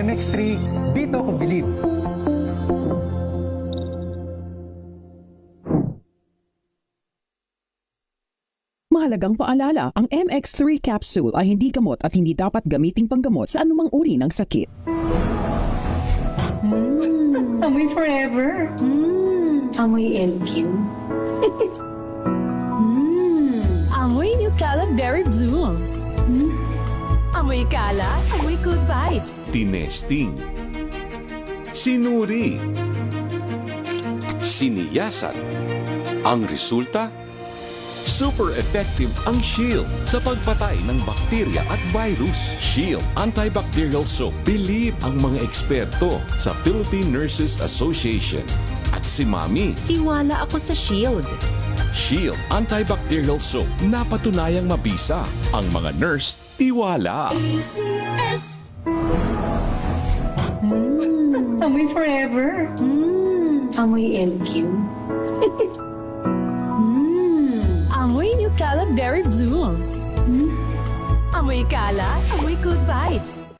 MX3, dito ko bilib. Mahalagang paalala, ang MX3 capsule ay hindi gamot at hindi dapat gamiting panggamot sa anumang uri ng sakit. Amoy forever. Amoy LQ. Amoy New Cala Berry Blooms. Amoy Cala, amoy good vibes. Tinesting, sinuri, siniyasan. Ang resulta? Super effective ang Shield sa pagpatay ng bakterya at virus. Shield Antibacterial Soap. Believe ang mga eksperto sa Philippine Nurses Association. At si Mami. Tiwala ako sa Shield. Shield Antibacterial Soap. Napatunayang mabisa. Ang mga nurse, tiwala. ACS. Amoy forever. Amoy LQ. Amoy New Cala Berry Blooms. Amoy Cala, amoy good vibes.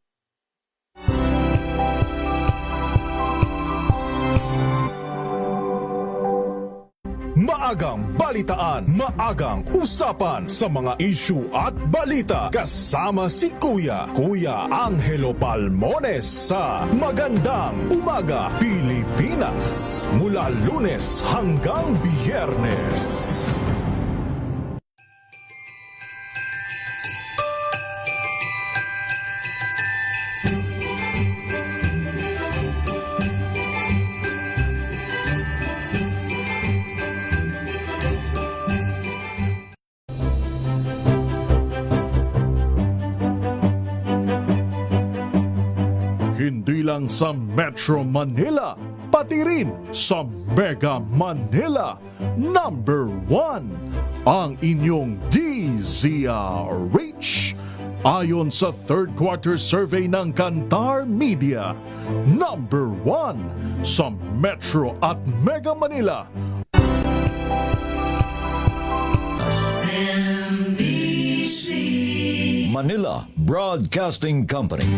Maagang balitaan, maagang usapan sa mga issue at balita. Kasama si Kuya Angelo Palmones sa Magandang Umaga Pilipinas. Mula Lunes hanggang Biyernes. Hindi lang sa Metro Manila, pati rin sa Mega Manila. Number 1, ang inyong DZRH. Ayon sa third quarter survey ng Kantar Media, number 1 sa Metro at Mega Manila. Manila Broadcasting Company.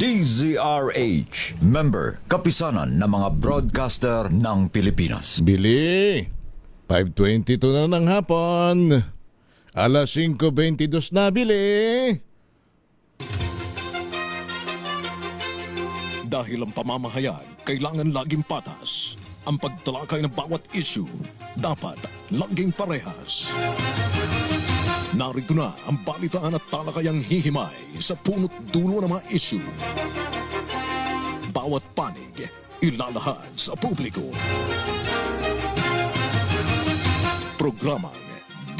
DZRH. Member, kapisanan ng mga broadcaster ng Pilipinas. Bili, 5:22 na ng hapon. Alas 5:22 na, bili. Dahil ang pamamahayag kailangan laging patas. Ang pagtalakay ng bawat issue dapat laging parehas. Narito na ang balitaan at talakayang hihimay sa punot dulo ng mga issue. Bawat panig ilalahad sa publiko. Programang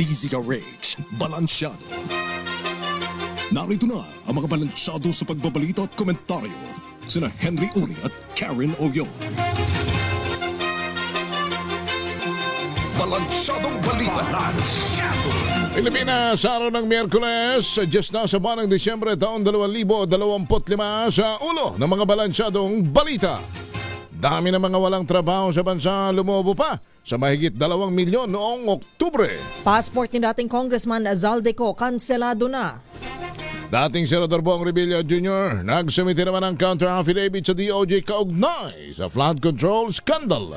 DZRH Balansyado. Narito na ang mga balansyado sa pagbabalita at komentaryo sina Henry Uri at Karen Oyong. Balansyadong balita. Pilipinas, araw ng Miyerkules, just na sa buwan ng Disyembre taon 2025 sa ulo ng mga balansyadong balita. Dami ng mga walang trabaho sa bansa lumobo pa sa mahigit 2 milyon noong Oktubre. Passport ni dating Congressman Zaldico kanselado na. Dating Senador Bong Revilla Jr. nagsumiti naman ng counter-affidavit sa DOJ kaugnay sa flood control scandal.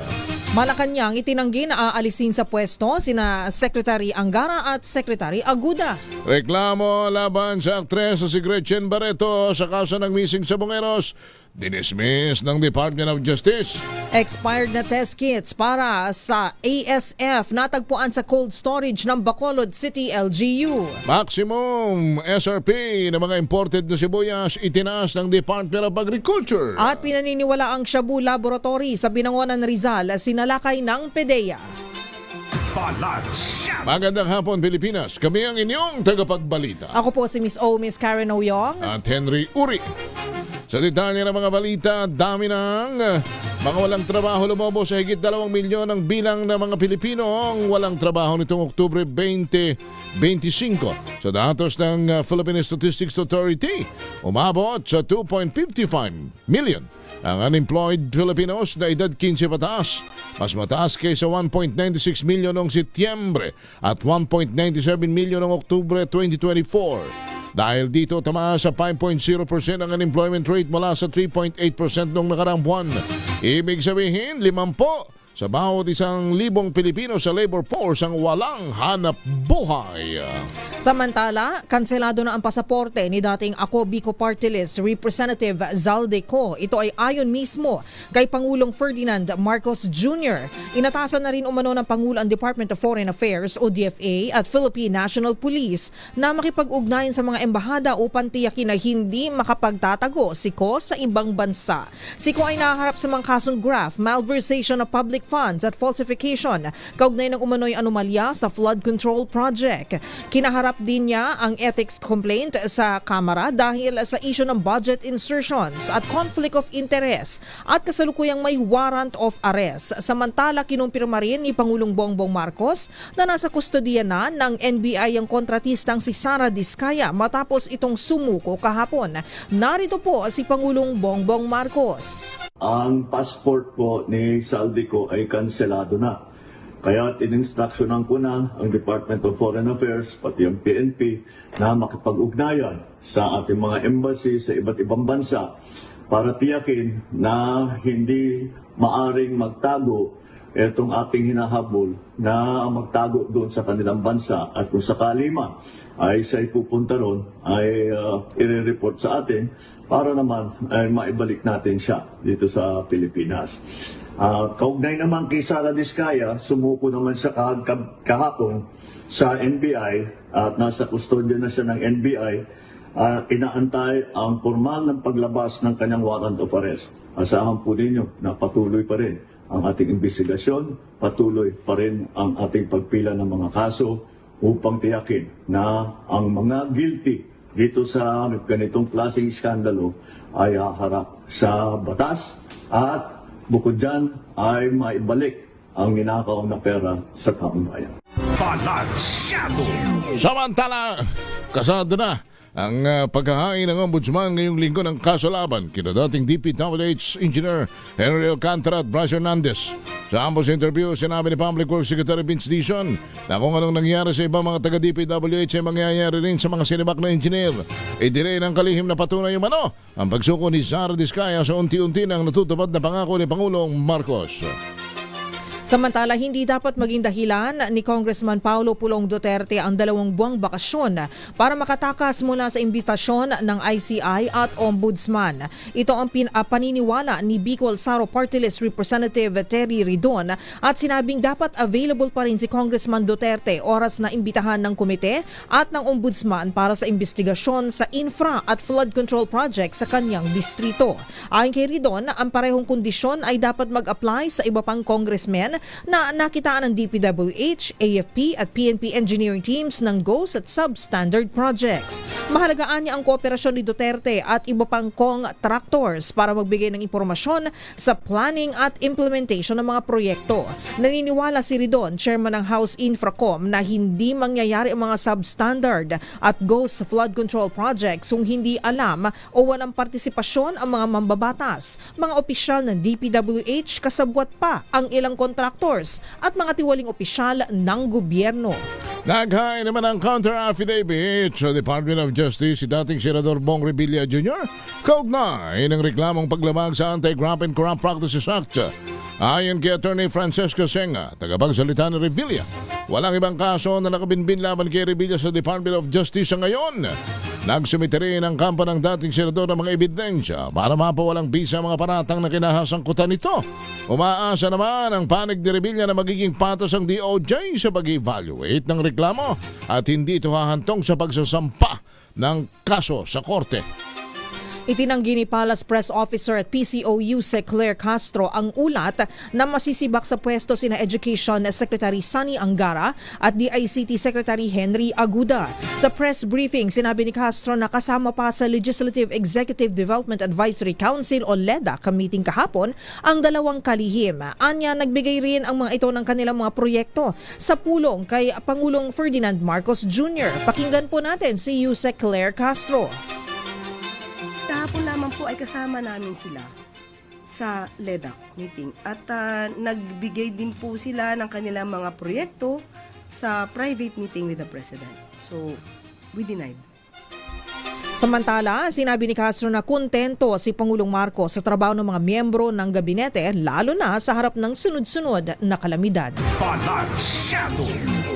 Malacanang itinanggi na aalisin sa pwesto sina Secretary Angara at Secretary Aguda. Reklamo laban sa aktres na si Gretchen Barreto sa kaso ng missing sabongeros, dinismiss ng Department of Justice. Expired na test kits para sa ASF natagpuan sa cold storage ng Bacolod City LGU. Maximum SRP ng mga imported na sibuyas itinaas ng Department of Agriculture. At pinaniniwala ang Shabu Laboratory sa Binangonan, Rizal sinalakay ng PDEA. Magandang hapon, Pilipinas. Kami ang inyong tagapagbalita. Ako po si Miss Miss Karen Oyong. At Henry Uri. Sa detalye ng mga balita, dami ng mga walang trabaho lumobo sa higit 2 milyon ang bilang ng mga Pilipino ang walang trabaho nitong Oktubre 2025. Sa datos ng Philippine Statistics Authority, umabot sa 2.55 million ang unemployed Filipinos na edad 15 pataas. Mas mataas kaysa 1.96 milyon noong Setyembre at 1.97 milyon noong Oktubre 2024. Dahil dito tumaas sa 5.0% ang unemployment rate mula sa 3.8% noong nakaraang buwan. Ibig sabihin, 50 sa bawat 1,000 Pilipino sa labor force ang walang hanap buhay. Samantala, kanselado na ang pasaporte ni dating Ako Bicol Party List Representative Zaldeco. Ito ay ayon mismo kay Pangulong Ferdinand Marcos Jr. Inatasan na rin umano ng Pangulo ang Department of Foreign Affairs o DFA at Philippine National Police na makipag-ugnayan sa mga embahada upang tiyakin na hindi makapagtatago si Ko sa ibang bansa. Si Ko ay naharap sa mga kasong graft, malversation of public funds at falsification kaugnay ng umano'y anomalya sa flood control project. Kinaharap din niya ang ethics complaint sa Kamara dahil sa issue ng budget insertions at conflict of interest at kasalukuyang may warrant of arrest. Samantala, kinumpirma rin ni Pangulong Bongbong Marcos na nasa kustodiya na ng NBI ang kontratistang si Sara Diskaya matapos itong sumuko kahapon. Narito po si Pangulong Bongbong Marcos. Ang passport po ni Zaldeco ay kanselado na. Kaya in-instructionan ko na ang Department of Foreign Affairs, pati ang PNP, na makipag-ugnayan sa ating mga embassy sa iba't ibang bansa para tiyakin na hindi maaring magtago itong ating hinahabol na magtago doon sa kanilang bansa. At kung sakali man ay siya'y pupunta ron, ay i-report sa atin para naman ay maibalik natin siya dito sa Pilipinas. Kaugnay naman kay Sara Diskaya, sumuko naman siya kahapon sa NBI at nasa kustodya na siya ng NBI. Inaantay ang formal ng paglabas ng kanyang warrant of arrest. Asahan po ninyo na patuloy pa rin ang ating investigasyon, patuloy pa rin ang ating pagpila ng mga kaso upang tiyakin na ang mga guilty dito sa ganitong klaseng iskandalo ay haharap sa batas at bukod dyan ay maibalik ang ninakaw na pera sa taong bayan. Samantala, kasado na ang paghahain ng ombudsman ngayong linggo ng kaso laban kina dating DPWH Engineer Henry Alcantara at Bryce Hernandez. Sa ambos interview, sinabi ni Public Works Secretary Vince Dizon na kung anong nangyari sa ibang mga taga-DPWH ay mangyayari rin sa mga sinibak na engineer. Idinay ng kalihim na patunay umano ang pagsuko ni Sara Diskaya sa unti-unti nang natutupad na pangako ni Pangulong Marcos. Samantala, hindi dapat maging dahilan ni Congressman Paulo Pulong Duterte ang 2 buwang bakasyon para makatakas mula sa imbitasyon ng ICI at Ombudsman. Ito ang paniniwala ni Bicol Saro Party List Representative Terry Ridon at sinabing dapat available pa rin si Congressman Duterte oras na imbitahan ng komite at ng Ombudsman para sa investigasyon sa infra at flood control project sa kanyang distrito. Ayon kay Ridon, ang parehong kondisyon ay dapat mag-apply sa iba pang congressmen na nakitaan ng DPWH, AFP at PNP engineering teams ng GOES at substandard projects. Mahalagaan niya ang kooperasyon ni Duterte at iba pang contractors para magbigay ng impormasyon sa planning at implementation ng mga proyekto. Naniniwala si Ridon, chairman ng House Infracom, na hindi mangyayari ang mga substandard at GOES flood control projects kung hindi alam o walang partisipasyon ang mga mambabatas, mga opisyal ng DPWH kasabwat pa ang ilang contractors at mga tiwaling opisyal ng gobyerno. Naghain naman ang counter-affidavit sa Department of Justice si dating Senador Bong Revilla Jr. kaugnay ng reklamong paglabag sa Anti-Graft and Corrupt Practices Act. Ayon kay Attorney Francesco Senga, tagapagsalita ni Revilla, walang ibang kaso na nakabinbin laban kay Revilla sa Department of Justice sa ngayon. Nagsumite rin ang kampo ng dating senador ng mga ebidensya para mapawalang bisa mga paratang na kinahasangkutan nito. Umaasa naman ang panig ni Revilla na magiging patas ang DOJ sa pag-evaluate ng reklamo at hindi ito hahantong sa pagsasampa ng kaso sa korte. Itinanggi ni Palace Press Officer at PCOU Claire Castro ang ulat na masisibak sa pwesto sina Education Secretary Sunny Angara at DICT Secretary Henry Aguda. Sa press briefing, sinabi ni Castro na kasama pa sa Legislative Executive Development Advisory Council o LEDA meeting kahapon ang 2 kalihim. Anya, nagbigay rin ang mga ito ng kanilang mga proyekto sa pulong kay Pangulong Ferdinand Marcos Jr. Pakinggan po natin si Yusek Claire Castro. Kahapon naman po ay kasama namin sila sa LEDAC meeting at nagbigay din po sila ng kanilang mga proyekto sa private meeting with the President. So, we denied. Samantala, sinabi ni Castro na kontento si Pangulong Marcos sa trabaho ng mga miyembro ng gabinete lalo na sa harap ng sunod-sunod na kalamidad.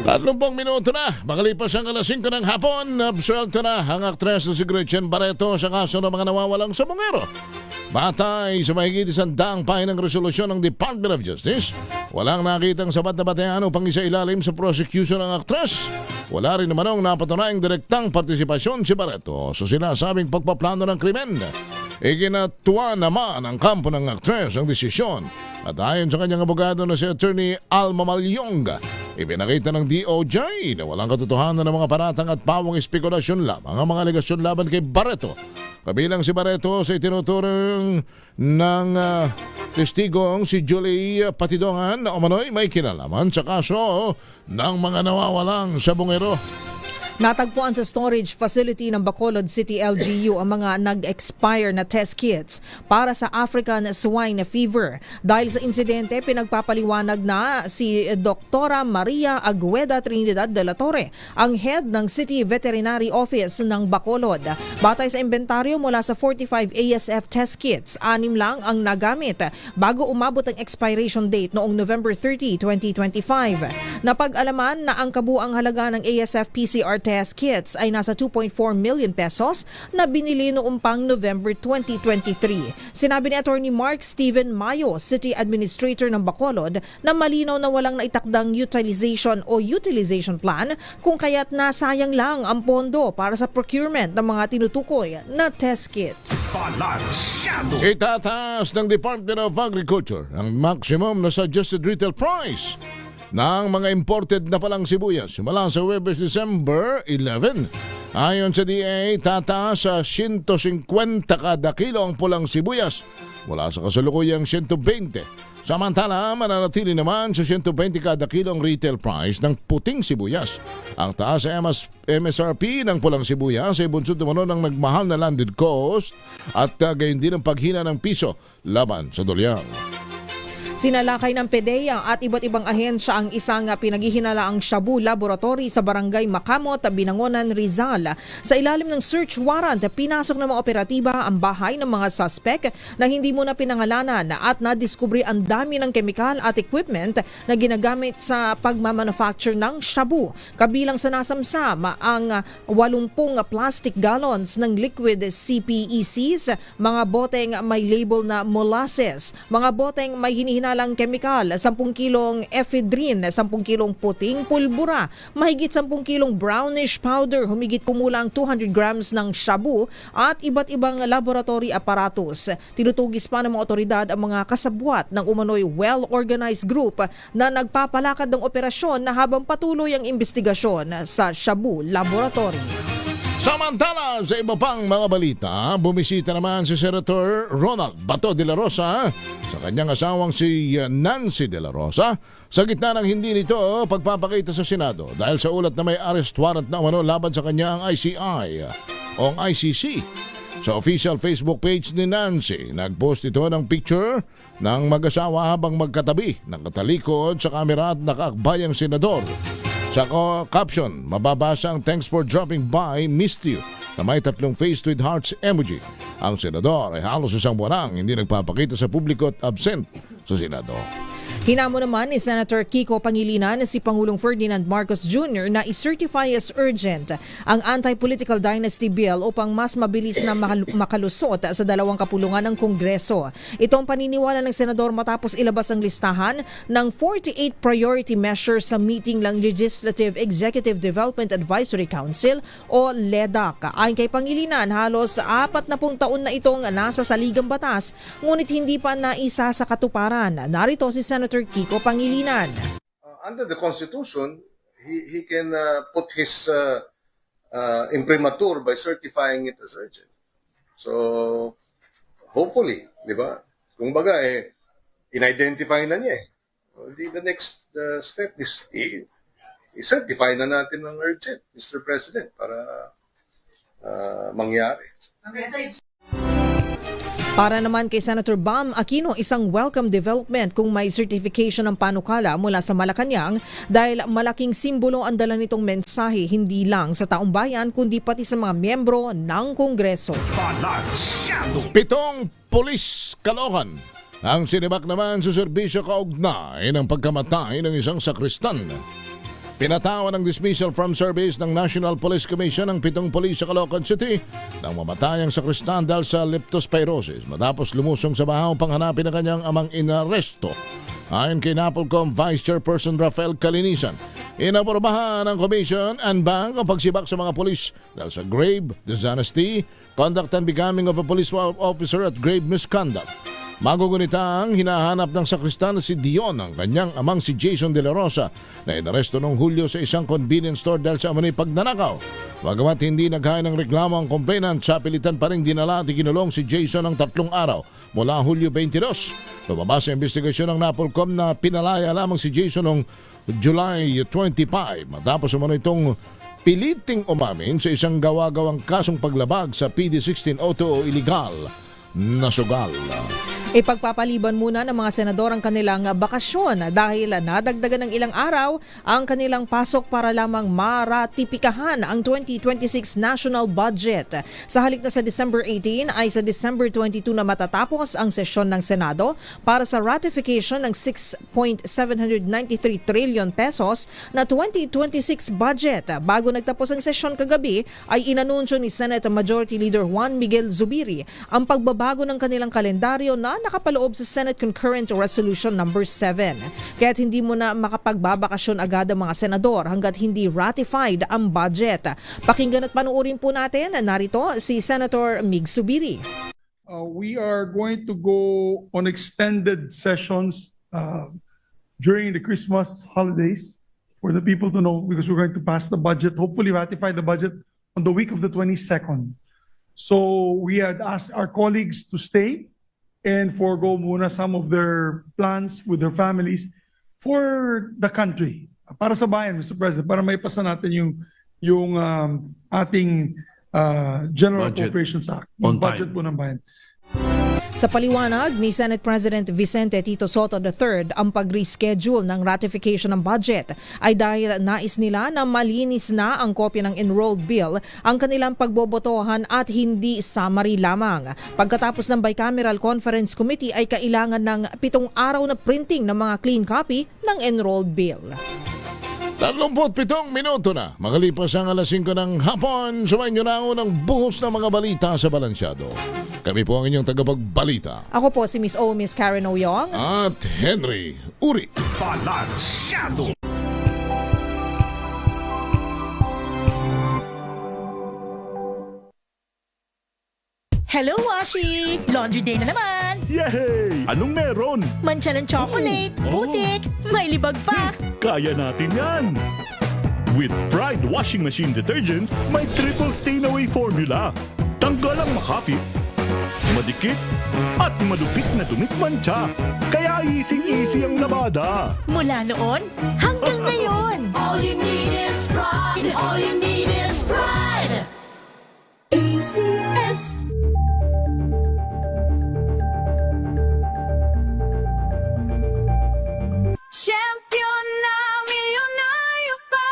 30 minuto na, makalipas ang alas 5 ng hapon, absuelto na ang aktres na si Gretchen Barreto sa kaso ng mga nawawalang sabongero. Batay sa mahigit 100 pahinang resolusyon ng Department of Justice, walang nakitang sapat na batayan upang isa-ilalim sa prosecution ng aktres. Wala rin naman ang napatunayang direktang partisipasyon si Barreto sa sinasabing pagpaplano ng krimen. Iginatuwa naman ang kampo ng aktres ang desisyon at ayon sa kanyang abogado na si Attorney Alma Malyong, ipinakita ng DOJ na walang katotohanan ng mga paratang at pawang espekulasyon lamang ang mga alegasyon laban kay Barreto. Kabilang si Barreto sa itinuturong ng testigong si Julie Patidongan na umano'y may kinalaman sa kaso ng mga nawawalang sabongero. Natagpuan sa storage facility ng Bacolod City LGU ang mga nag-expire na test kits para sa African Swine Fever. Dahil sa insidente, pinagpapaliwanag na si Dr. Maria Agueda Trinidad de la Torre, ang head ng City Veterinary Office ng Bacolod. Batay sa inventaryo mula sa 45 ASF test kits, 6 lang ang nagamit bago umabot ang expiration date noong November 30, 2025. Napag-alaman na ang kabuang halaga ng ASF PCR test kits ay nasa 2.4 million pesos na binili noong pang November 2023. Sinabi ni Attorney Mark Steven Mayo, City Administrator ng Bacolod, na malinaw na walang naitakdang utilization plan kung kaya't nasayang lang ang pondo para sa procurement ng mga tinutukoy na test kits. Itataas ng Department of Agriculture ang maximum na suggested retail price ng mga imported na palang sibuyas mula sa Huwebes December 11. Ayon sa DA, tataas sa 150 kada kilo ang pulang sibuyas mula sa kasalukuyang 120. Samantala, mananatili naman sa 120 kada kilo ang retail price ng puting sibuyas. Ang taas sa MSRP ng pulang sibuyas ay bunsod naman ng nagmahal na landed cost at gayon din ang paghina ng piso laban sa dolyar. Sinalakay ng PDEA at iba't ibang ahensya ang isang pinaghihinalaang shabu laboratory sa barangay Makamot, Binangonan, Rizal. Sa ilalim ng search warrant, pinasok ng mga operatiba ang bahay ng mga suspect na hindi muna pinangalanan at nadiskubre ang dami ng kemikal at equipment na ginagamit sa pagmamanufacture ng shabu. Kabilang sa nasamsam ang 80 plastic gallons ng liquid CPECs, mga boteng may label na molasses, mga boteng may hinihinalang kemikal, 10 kilong ephedrine, 10 kilong puting pulbura, mahigit 10 kilong brownish powder, humigit kumulang 200 grams ng shabu at iba't ibang laboratory apparatus. Tinutugis pa ng mga otoridad ang mga kasabwat ng umano'y well-organized group na nagpapalakad ng operasyon na habang patuloy ang investigasyon sa shabu laboratory. Samantala, sa iba pang mga balita, bumisita naman si Senator Ronald Bato de la Rosa sa kanyang asawang si Nancy de la Rosa sa gitna ng hindi nito pagpapakita sa Senado dahil sa ulat na may arrest warrant na umano laban sa kanya ang ICI o ang ICC. Sa official Facebook page ni Nancy, nagpost ito ng picture ng mag-asawa habang magkatabi ng katalikod sa kamera at nakaakbayang senador. Sa caption, mababasa ang "Thanks for dropping by, missed you" na may 3 faced with hearts emoji. Ang senador ay halos 1 buwan hindi nagpapakita sa publiko at absent sa Senado. Hinamo naman ni Senator Kiko Pangilinan si Pangulong Ferdinand Marcos Jr. na i-certify as urgent ang Anti-Political Dynasty Bill upang mas mabilis na makalusot sa 2 kapulungan ng Kongreso. Ito ang paniniwala ng senador matapos ilabas ang listahan ng 48 priority measures sa meeting ng Legislative Executive Development Advisory Council o LEDAC. Ayon kay Pangilinan, halos 40 taon na itong nasa saligang batas ngunit hindi pa naisa sa katuparan. Narito si Senator Kiko Pangilinan. Under the Constitution, he can put his imprimatur by certifying it as urgent. So, hopefully, di ba? Kung baga, in-identify na niya the next step is i-certify na natin ng urgent, Mr. President, para mangyari. Para naman kay Senator Bam Aquino, isang welcome development kung may certification ng panukala mula sa Malacanang dahil malaking simbolo ang dala nitong mensahe hindi lang sa taong bayan kundi pati sa mga miyembro ng Kongreso. 7 pulis Caloocan ang sinibak naman sa serbisyo kaugnay ng pagkamatay ng isang sakristan. Pinatawan ng dismissal from service ng National Police Commission ang 7 pulis sa Caloocan City nang mamatay ang sakristan dahil sa leptospirosis matapos lumusong sa bahaw panghanapin ang kanyang amang inaresto. Ayon kay NAPOLCOM Vice Chairperson Rafael Calinisan, inaprobahan ng Commission and Bank ang pagsibak sa mga pulis dahil sa grave dishonesty, conduct and becoming of a police officer at grave misconduct. Magugunita ang hinahanap ng sakristan na si Dion ang kanyang amang si Jason De La Rosa na inaresto noong Hulyo sa isang convenience store dahil sa umano'y pagnanakaw. Bagamat hindi naghain ng reklamo ang complainant, sa pilitan pa rin dinala at ikinulong si Jason ng 3 araw mula Hulyo 22. Lumabas sa investigasyon ng NAPOLCOM na pinalaya lamang si Jason noong July 25 matapos umano itong piliting umamin sa isang gawa-gawang kasong paglabag sa PD 16 o illegal na sugal. Ipagpapaliban muna ng mga senador ang kanilang bakasyon dahil nadagdagan ng ilang araw ang kanilang pasok para lamang maratipikahan ang 2026 national budget. Sa halip na sa December 18 ay sa December 22 na matatapos ang sesyon ng Senado para sa ratification ng 6.793 trillion pesos na 2026 budget. Bago nagtapos ang sesyon kagabi ay inanunsyo ni Senate Majority Leader Juan Miguel Zubiri ang pagbabago ng kanilang kalendaryo na nakapaloob sa Senate Concurrent Resolution number 7. Kaya't hindi mo na makapagbabakasyon agad ang mga senador hanggat hindi ratified ang budget. Pakinggan at panuorin po natin, narito si Senator Mig Zubiri. We are going to go on extended sessions during the Christmas holidays for the people to know, because we're going to pass the budget, hopefully ratify the budget on the week of the 22nd. So we had asked our colleagues to stay and forego muna some of their plans with their families for the country. Para sa bayan, Mr. President, para maipasa natin yung ating General Appropriations Act, yung budget po ng bayan. Sa paliwanag ni Senate President Vicente Tito Sotto III, ang pag-reschedule ng ratification ng budget ay dahil nais nila na malinis na ang kopya ng enrolled bill ang kanilang pagbobotohan at hindi summary lamang. Pagkatapos ng Bicameral Conference Committee ay kailangan ng 7 araw na printing ng mga clean copy ng enrolled bill. 37 minuto na. Makalipas ang alas 5 ng hapon, sumayin nyo na ako ng buhos ng mga balita sa Balansyado. Kami po ang inyong tagapagbalita. Ako po si Miss O, Miss Karen Oyong. At Henry Uri. Balansyado. Hello, Washi! Laundry day na naman! Yay! Anong meron? Mancha ng chocolate, putik, may libag pa! Kaya natin yan! With Pride Washing Machine Detergent, may triple stain-away formula. Tanggal ang makapit, madikit, at malupit na dumit-mancha. Kaya easy-easy ang labada. Mula noon hanggang ngayon! All you need is pride! All you need is pride! ACS! Champion na milyonaryo pa!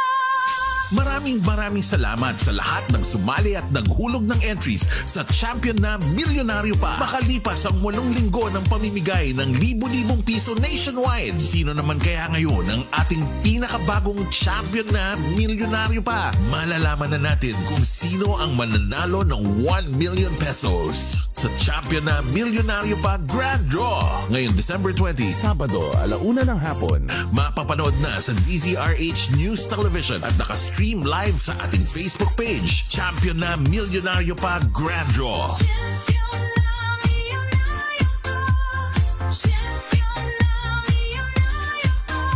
Maraming salamat sa lahat ng sumali at naghulog ng entries sa Champion na Milyonaryo Pa. Makalipas ang 8 linggo ng pamimigay ng libo-libong piso nationwide. Sino naman kaya ngayon ang ating pinakabagong Champion na Milyonaryo Pa? Malalaman na natin kung sino ang mananalo ng 1 million pesos sa Champion na Milyonaryo Pa Grand Draw. Ngayong December 20, Sabado, 1:00 ng hapon. Mapapanood na sa DZRH News Television at nakastream live sa ating Facebook page. Champion na Milyonaryo Pa Grand Draw.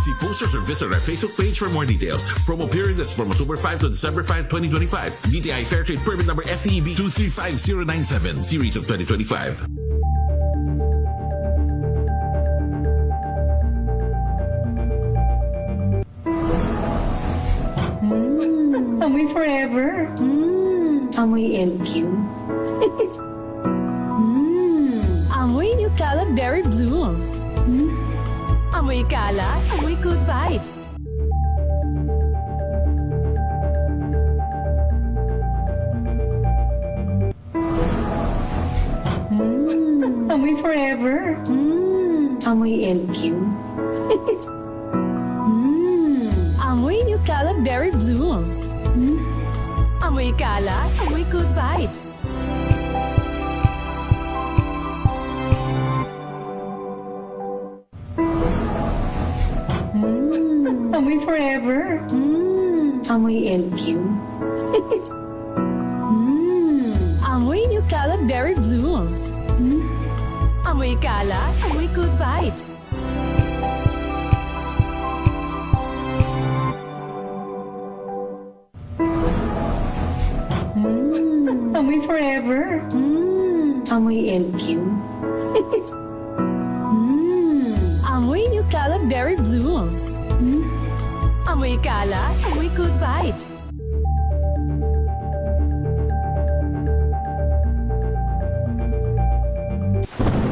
See posters or visit our Facebook page for more details. Promo period is from October 5 to December 5, 2025. DTI Fairtrade Permit Number FTEB 235097, Series of 2025. Amoy forever. Amoy LQ. Berry Blooms. Amoy kalat, amoy good vibes. Amoy forever. Amoy LQ. Amoy New Kalat Berry Blooms. Amoy kalat, amoy good vibes. Amoy forever. Amoy LQ. Amoy New Kalat Berry Blooms. Amoy kalat, amoy good vibes. Amoy forever. Amoy LQ. Amoy New Kalat Berry Blooms. Amoy kalat, amoy good vibes.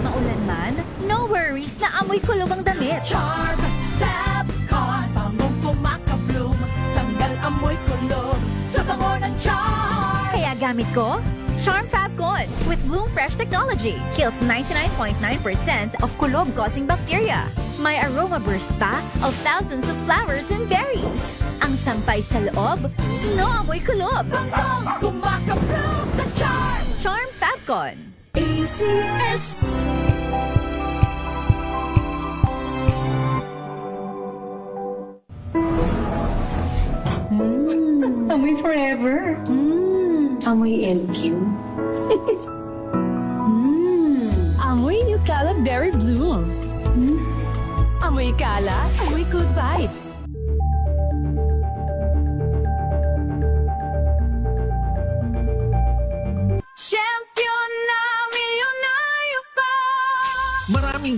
Maulan man, no worries na amoy kulong ang damit. Charm Fabcon, bangong kumakabloom, tanggal amoy kulog sa bango ng charm. Kaya gamit ko, Charm Fabcon with Bloom Fresh technology. Kills 99.9% of kulob-causing bacteria. May aroma burst pa of thousands of flowers and berries. Ang sampay sa loob, no amoy kulob. Bangong kumakabloom sa charm. Charm Fabcon. ACS. Amoy forever. Amoy LQ. Amoy New Kalat Berry Blooms. Amoy kalat, amoy good vibes. Champion na milyonaryo pa!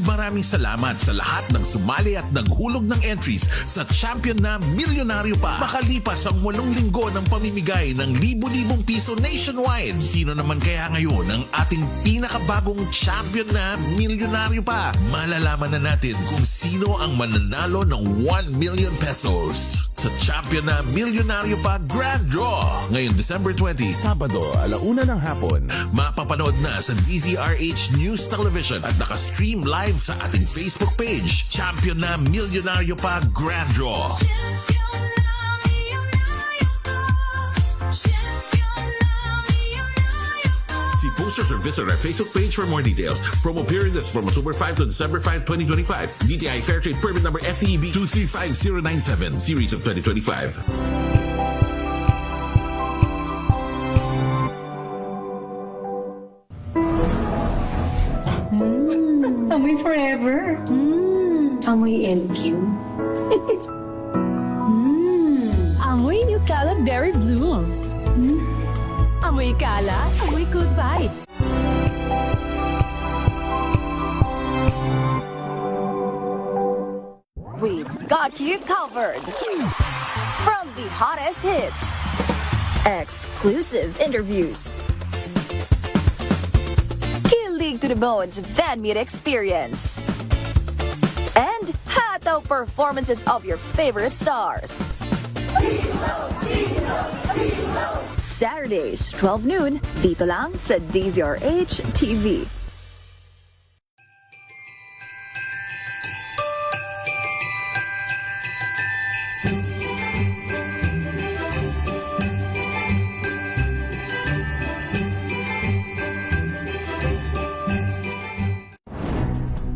Maraming salamat sa lahat ng sumali at naghulog ng entries sa Champion na Milyonaryo Pa. Makalipas ang 8 linggo ng pamimigay ng libo-libong piso nationwide. Sino naman kaya ngayon ang ating pinakabagong Champion na Milyonaryo Pa? Malalaman na natin kung sino ang mananalo ng 1 million pesos sa Champion na Milyonaryo Pa Grand Draw ngayong December 20, Sabado, 1:00 ng hapon. Mapapanood na sa DZRH News Television at nakastream live sa ating Facebook page. Champion na Milyonaryo Pa Grand Draw. See posters or visit our Facebook page for more details. Promo period is from October 5 to December 5, 2025. DTI Fairtrade Permit Number FTEB 235097, Series of 2025. Amoy forever. Amoy LQ. Amoy New Kalat Berry Blooms. Amoy kalat, amoy good vibes. We've got you covered. From the hottest hits, exclusive interviews, kilig to the bones fan meet experience, and hataw performances of your favorite stars. Saturdays, 12 noon, dito lang sa DZRH TV.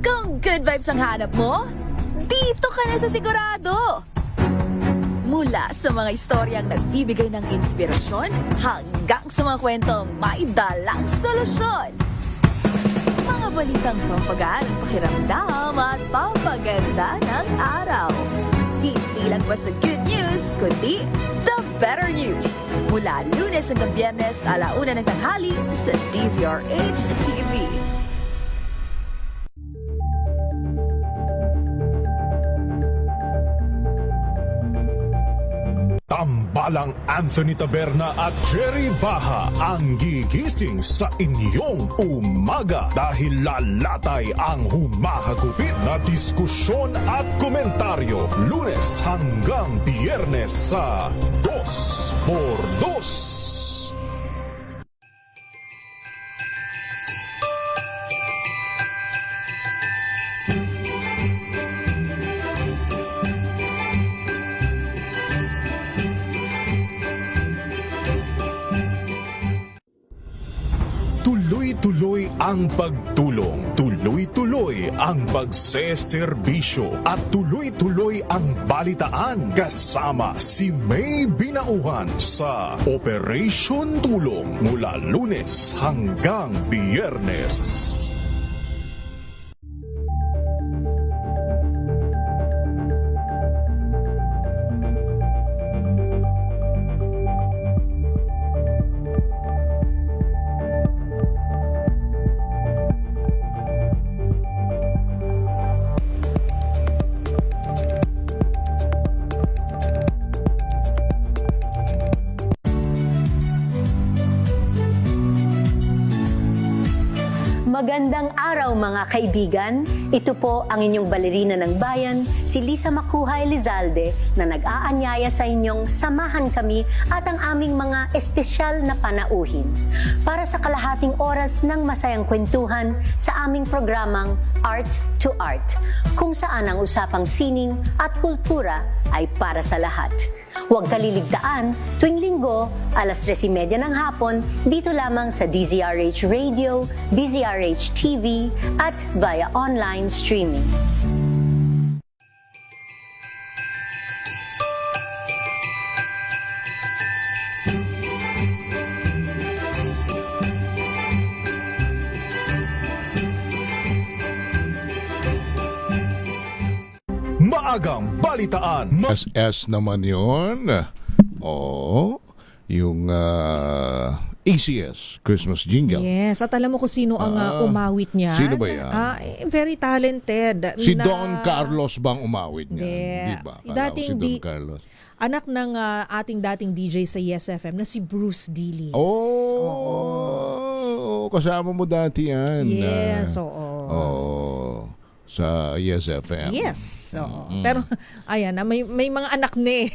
Kung good vibes ang hanap mo, dito ka na sa sigurado. Mula sa mga istoryang nagbibigay ng inspirasyon hanggang sa mga kwentong may dalang solusyon. Mga balitang pampagaan ang pakiramdam at pampaganda ng araw. Hindi lang ba sa good news, kundi the better news. Mula Lunes hanggang Biyernes, 1:00 ng tanghali sa DZRH TV. Tamba Samantalang Anthony Taberna at Jerry Baha ang gigising sa inyong umaga dahil lalatay ang humahagupit na diskusyon at komentaryo Lunes hanggang Biyernes sa 2x2. Tuloy-tuloy ang pagtulong, tuloy-tuloy ang pagseserbisyo at tuloy-tuloy ang balitaan kasama si May Binauhan sa Operation Tulong mula Lunes hanggang Biyernes. Magandang araw mga kaibigan. Ito po ang inyong balerina ng bayan, si Lisa Makuha Elizalde, na nag-aanyaya sa inyong samahan kami at ang aming mga espesyal na panauhin para sa kalahating oras ng masayang kwentuhan sa aming programang Art to Art, kung saan ang usapang sining at kultura ay para sa lahat. Huwag kaliligtaan, tuwing linggo, alas 3:30 ng hapon, dito lamang sa DZRH Radio, DZRH TV, at via online streaming. Maagang balitaan. SS naman yun. Oo. Yung ACS, Christmas Jingle. Yes, at alam mo kung sino ang umawit niya? Sino ba yan? Very talented. Si Don Carlos bang umawit niya? Di ba? Dating si Don Carlos. Anak ng ating dating DJ sa Yes FM na si Bruce Dillis. Oh, kasama mo dati yan. Yes, oo. Sa Yes FM. Yes. Pero ayan, may mga anak ni.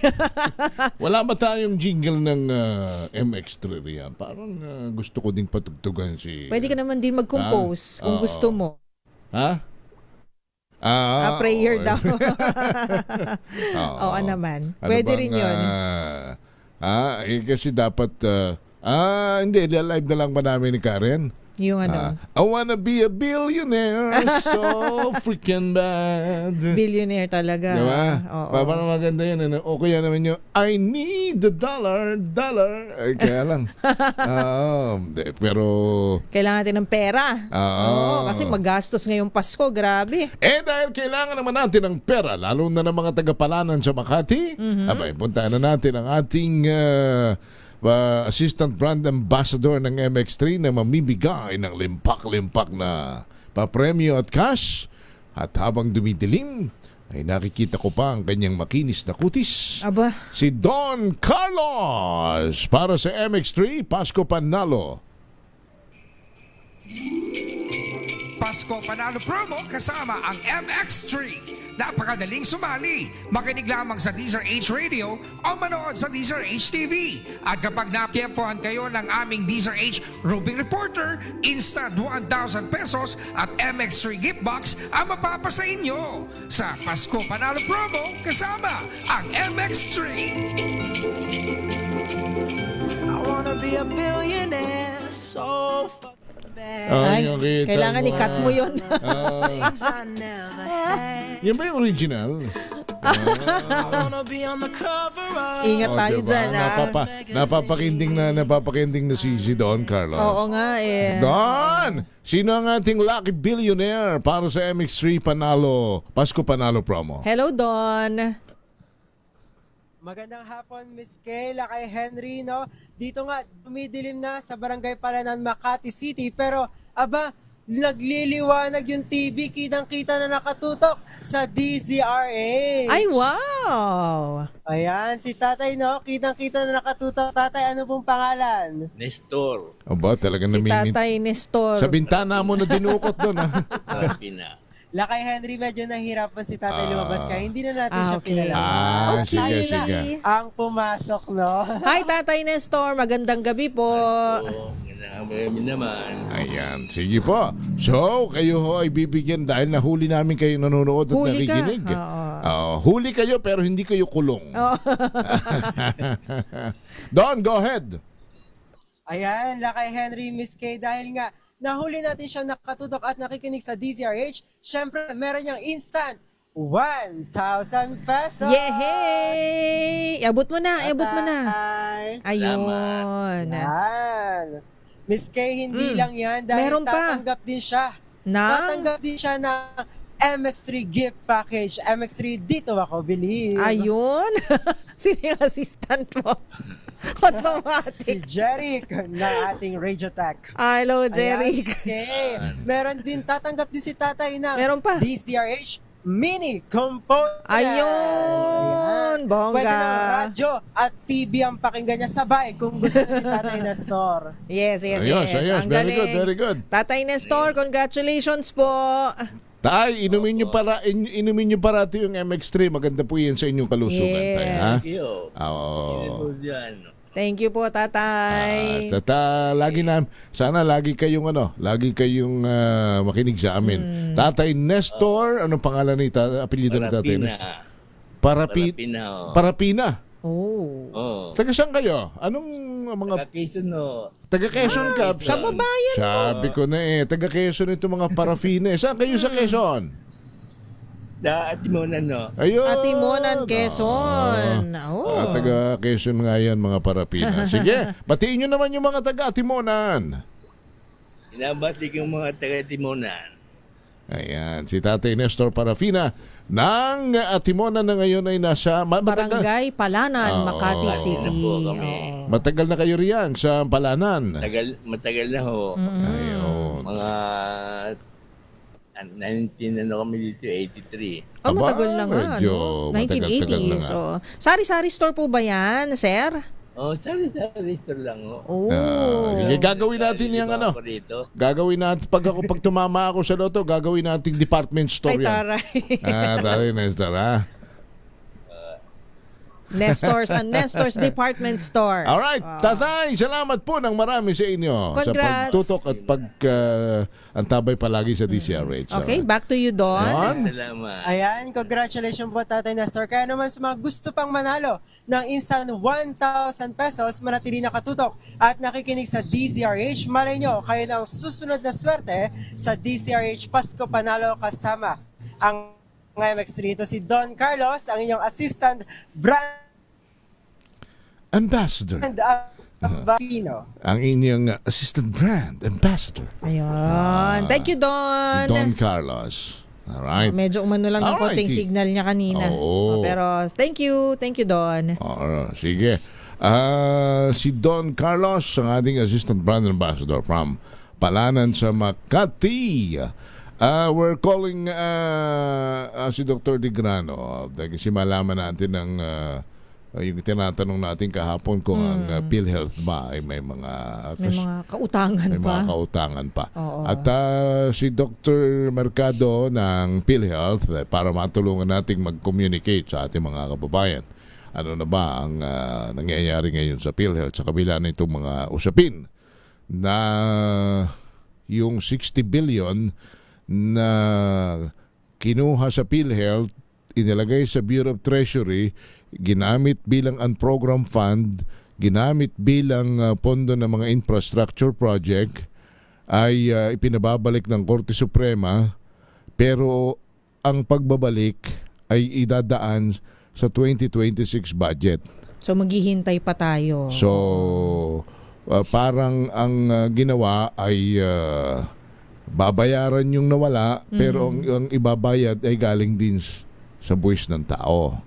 Wala ba tayong jingle ng MX3 yan? Parang gusto ko ding patugtugan si... Pwede ka naman din mag-compose kung gusto mo. Ha? Prayer daw. Oo naman. Pwede rin yun. Kasi dapat... hindi. Live na lang ba namin ni Karen? Yung ano? I wanna be a billionaire, so freaking bad. Billionaire talaga. Diba? Oo. Parang maganda yun. Ano? O kaya naman yung, I need the dollar. Ay, kaya lang. Pero... Kailangan natin ng pera. Oo, kasi magastos ngayong Pasko. Grabe. Dahil kailangan naman natin ng pera, lalo na ng mga tagapalanan sa Makati, abay, puntahan na natin ang ating... Assistant Brand Ambassador ng MX3 na mamibigay ng limpak-limpak na papremyo at cash. At habang dumidilim, ay nakikita ko pa ang kanyang makinis na kutis. Aba. Si Don Carlos para sa MX3 Pasko Panalo. Pasko Panalo promo kasama ang MX3. Napakadaling sumali. Makinig lamang sa DZRH Radio o manood sa DZRH TV. At kapag nakiempohan kayo ng aming DZRH Roving Reporter, instant 1,000 pesos at MX3 gift box ang mapapasa inyo. Sa Pasko Panalo promo kasama ang MX3. I wanna be a billionaire, so Ay, kailangan i-cut mo yun. Yan ba yung original? Ingat tayo dyan. Napapakinding na si Don Carlos. Oo nga eh. Don! Sino ang ating lucky billionaire para sa MX3 Panalo, Pasko Panalo promo? Hello, Don. Magandang hapon, Miss Kayla, kay Henry, no? Dito nga, dumidilim na sa Barangay Palanan, Makati City. Pero, nagliliwanag yung TV, kitang-kita na nakatutok sa DZRH. Ay, wow! Ayan, si tatay, no? Kitang-kita na nakatutok. Tatay, ano pong pangalan? Nestor. Aba, talaga Si namimit. Tatay Nestor. Sa bintana mo na dinukot doon. Pina. Lakay Henry, medyo nahirapan si tatay lumabas kaya hindi na natin siya okay. pinalaman. Sige, Tayo na sige. ang pumasok, no? Hi, Tatay Nestor. Magandang gabi po. Marami naman. Ayan, sige po. So, kayo ho ay bibigyan dahil nahuli namin kayo nanonood at Huli ka. nakikinig. Huli kayo pero hindi kayo kulong. Oh. Don, go ahead. Ayan, Lakay Henry, Miss Kay, dahil nga nahuli natin siya nakatutok at nakikinig sa DZRH, syempre meron niyang instant 1,000 pesos. Yehey! Abot mo na, abot mo na. Ayun. Yan. Miss Kay, hindi lang yan dahil Meron pa. tatanggap din siya. Tatanggap din siya ng MX3 gift package. MX3, dito ako, believe. Ayun. Sino yung assistant mo? Automatic. Si Jeric na ating Radio Tech. Hello, Jeric. Meron din, tatanggap din si tatay ng Meron pa. DZRH Mini Component. Ayun, bongga. Pwede ng radyo at TV ang pakinggan niya sabay kung gusto ni Tatay Nestor. Yes. Ayos. Ang Very galing. good, very good. Tatay Nestor, congratulations po. Tay, inumin niyo parati yung MX3. Maganda po yan sa inyong kalusugan, tay, ha? Thank you. Oo. Thank you po, Tatay. Sana lagi kayong makinig sa amin. Tatay Nestor, anong pangalan ni apelyido ni Tatay Nestor? Parapina. Oh. Taga saan kayo? Anong mga Taga Quezon ka? Sa babayan mo. Sabi ko na taga Quezon ito mga parafine. Saan kayo sa Quezon? Atimonan, no? Ayun. Atimonan, Quezon. Taga Quezon nga yan, mga parapina. Sige, batiin nyo naman yung mga taga Atimonan. Inabati yung mga taga-Atimonan. Ayan, si Tatay Nestor Parafina ng Atimonan na ngayon ay nasa Barangay Palanan, Makati City. Matagal na kayo riyan sa Palanan. Matagal na ho. Ayun. Mga 19 kami dito, 83. Matagal na nga, medyo no? matagal-tagal na 1980s. nga. So, sari-sari store po ba yan, sir? Sari-sari store lang ho. Gagawin natin yung gagawin natin pag tumama ako sa loto, gagawin natin department store Ay, yan. taray. Taray, Nestor, ha? Nestor's Department Store. Alright, Tatay, salamat po ng marami sa inyo Congrats. sa pagtutok at antabay palagi sa DCRH. Okay, back to you, Don. Salamat. Ayan, congratulations po Tatay Nestor. Kaya naman sa mga gusto pang manalo ng instant 1,000 pesos, manatili nakatutok at nakikinig sa DZRH. Malay nyo, kayo na ang susunod na swerte sa DZRH Pasko Panalo kasama ang MX3. Ito si Don Carlos, ang inyong assistant brand ambassador. Ang inyong assistant brand ambassador. Ayun. Thank you, Don. Si Don Carlos. Alright. Medyo umano lang ng konting signal niya kanina. Pero thank you, Don. Sige. Si Don Carlos, ang ating assistant brand ambassador from Palanan sa Makati. We're calling si Dr. Digrano kasi malaman natin ng yung tinatanong natin kahapon kung ang PhilHealth ba ay may mga kautangan pa. Oo. At si Dr. Mercado ng PhilHealth para matulungan nating mag-communicate sa ating mga kababayan. Ano na ba ang nangyayari ngayon sa PhilHealth sa kabila na itong mga usapin na yung 60 billion na kinuha sa PhilHealth, inilagay sa Bureau of Treasury, ginamit bilang unprogrammed fund, ginamit bilang pondo ng mga infrastructure project, ay ipinababalik ng Korte Suprema, pero ang pagbabalik ay idadaan sa 2026 budget. So maghihintay pa tayo. So parang ang ginawa ay babayaran yung nawala, pero ang ibabayad ay galing din sa buwis ng tao.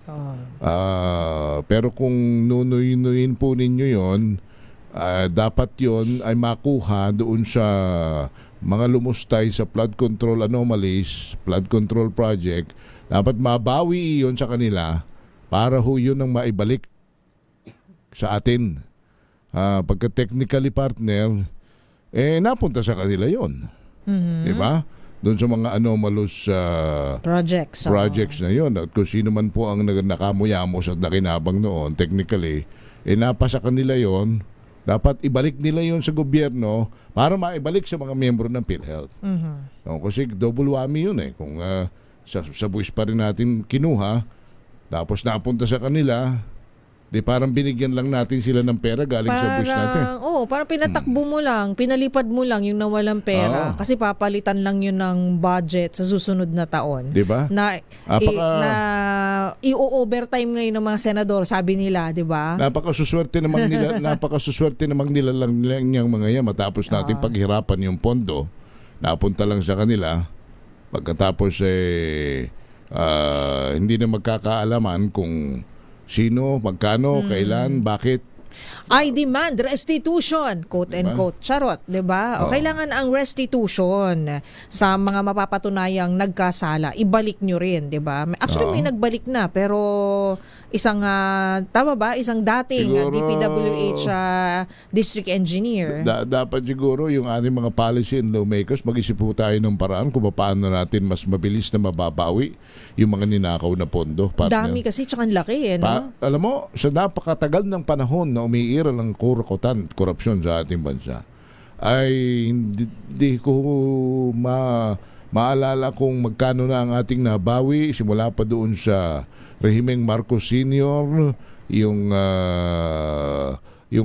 Pero kung nunuyin po ninyo yon, dapat yon ay makuha doon sa mga lumustay sa flood control anomalies, flood control project, dapat mabawi iyon sa kanila para ho yun ang maibalik sa atin. Pagka technically partner, napunta sa kanila yon. Diba? Doon sa mga anomalous projects na yon. At kung sino man po ang nakamuyamos at nakinabang noon, technically, napasa kanila yon. Dapat ibalik nila yon sa gobyerno para maibalik sa mga miyembro ng PhilHealth. Kasi double whammy yun kung sa buwis pa rin natin kinuha, tapos napunta sa kanila, di parang binigyan lang natin sila ng pera galing sa buwis natin. Parang pinatakbo mo lang, pinalipad mo lang yung nawalang pera kasi papalitan lang yun ng budget sa susunod na taon. Di ba? Na i-overtime ngayon ng mga senador, sabi nila, di ba? Napakasuswerte namang nila lang yung mga yan matapos natin paghirapan yung pondo. Napunta lang sa kanila. Pagkatapos hindi na magkakaalaman kung sino, magkano, kailan, bakit. I demand restitution, quote and quote. Charot, 'di ba? Kailangan ang restitution sa mga mapapatunayang nagkasala, ibalik nyo rin, 'di ba? Actually may nagbalik na pero isang tama ba? Isang dating DPWH district engineer. Dapat siguro yung ating mga policy and lawmakers mag-isip po tayo ng paraan kung paano natin mas mabilis na mababawi yung mga ninakaw na pondo. Dami kasi tsaka laki no? Alam mo, sa napakatagal ng panahon na umiiral ang korupsyon sa ating bansa, ay hindi ko maalala kung magkano na ang ating nabawi simula pa doon sa rehimeng Marcos Sr., yung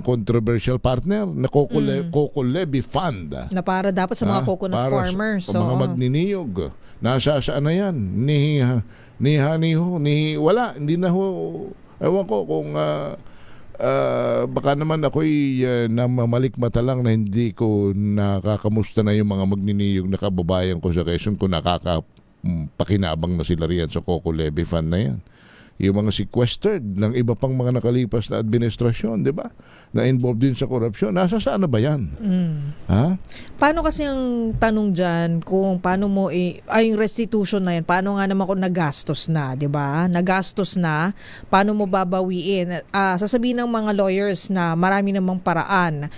controversial partner na Coco Levy Fund. Na para dapat sa mga coconut farmers. Sa mga magniniyog. Nasa saan na yan? Wala. Hindi na ho. Ewan ko kung baka naman ako'y namamalikmata lang na hindi ko nakakamusta na yung mga magniniyog na kababayan ko sa Quezon kung nakakapakinabang na sila riyan sa Coco Levy Fund na yan. Yung mga sequestered ng iba pang mga nakalipas na administrasyon, di ba? Na involved din sa korupsyon. Nasa saan na ba yan? Ha? Paano kasi ang tanong dyan kung paano mo yung restitution na yan, paano nga naman kung nagastos na, di ba? Nagastos na, paano mo babawiin? Sasabihin ng mga lawyers na marami namang paraan.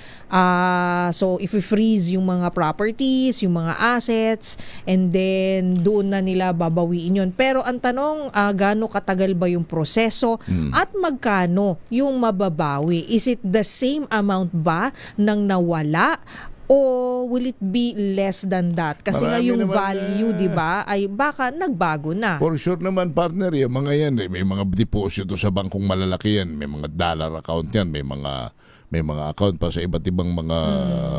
So, if we freeze yung mga properties, yung mga assets, and then doon na nila babawiin yun. Pero ang tanong, gaano katagal ba yung proseso at magkano yung mababawi? Is it the same amount ba ng nawala o will it be less than that? Kasi nga yung value, di ba, ay baka nagbago na. For sure naman, partner, yung mga yan, may mga deposito sa bangkong malalaki yan, may mga dollar account yan, may mga account pa sa iba't ibang mga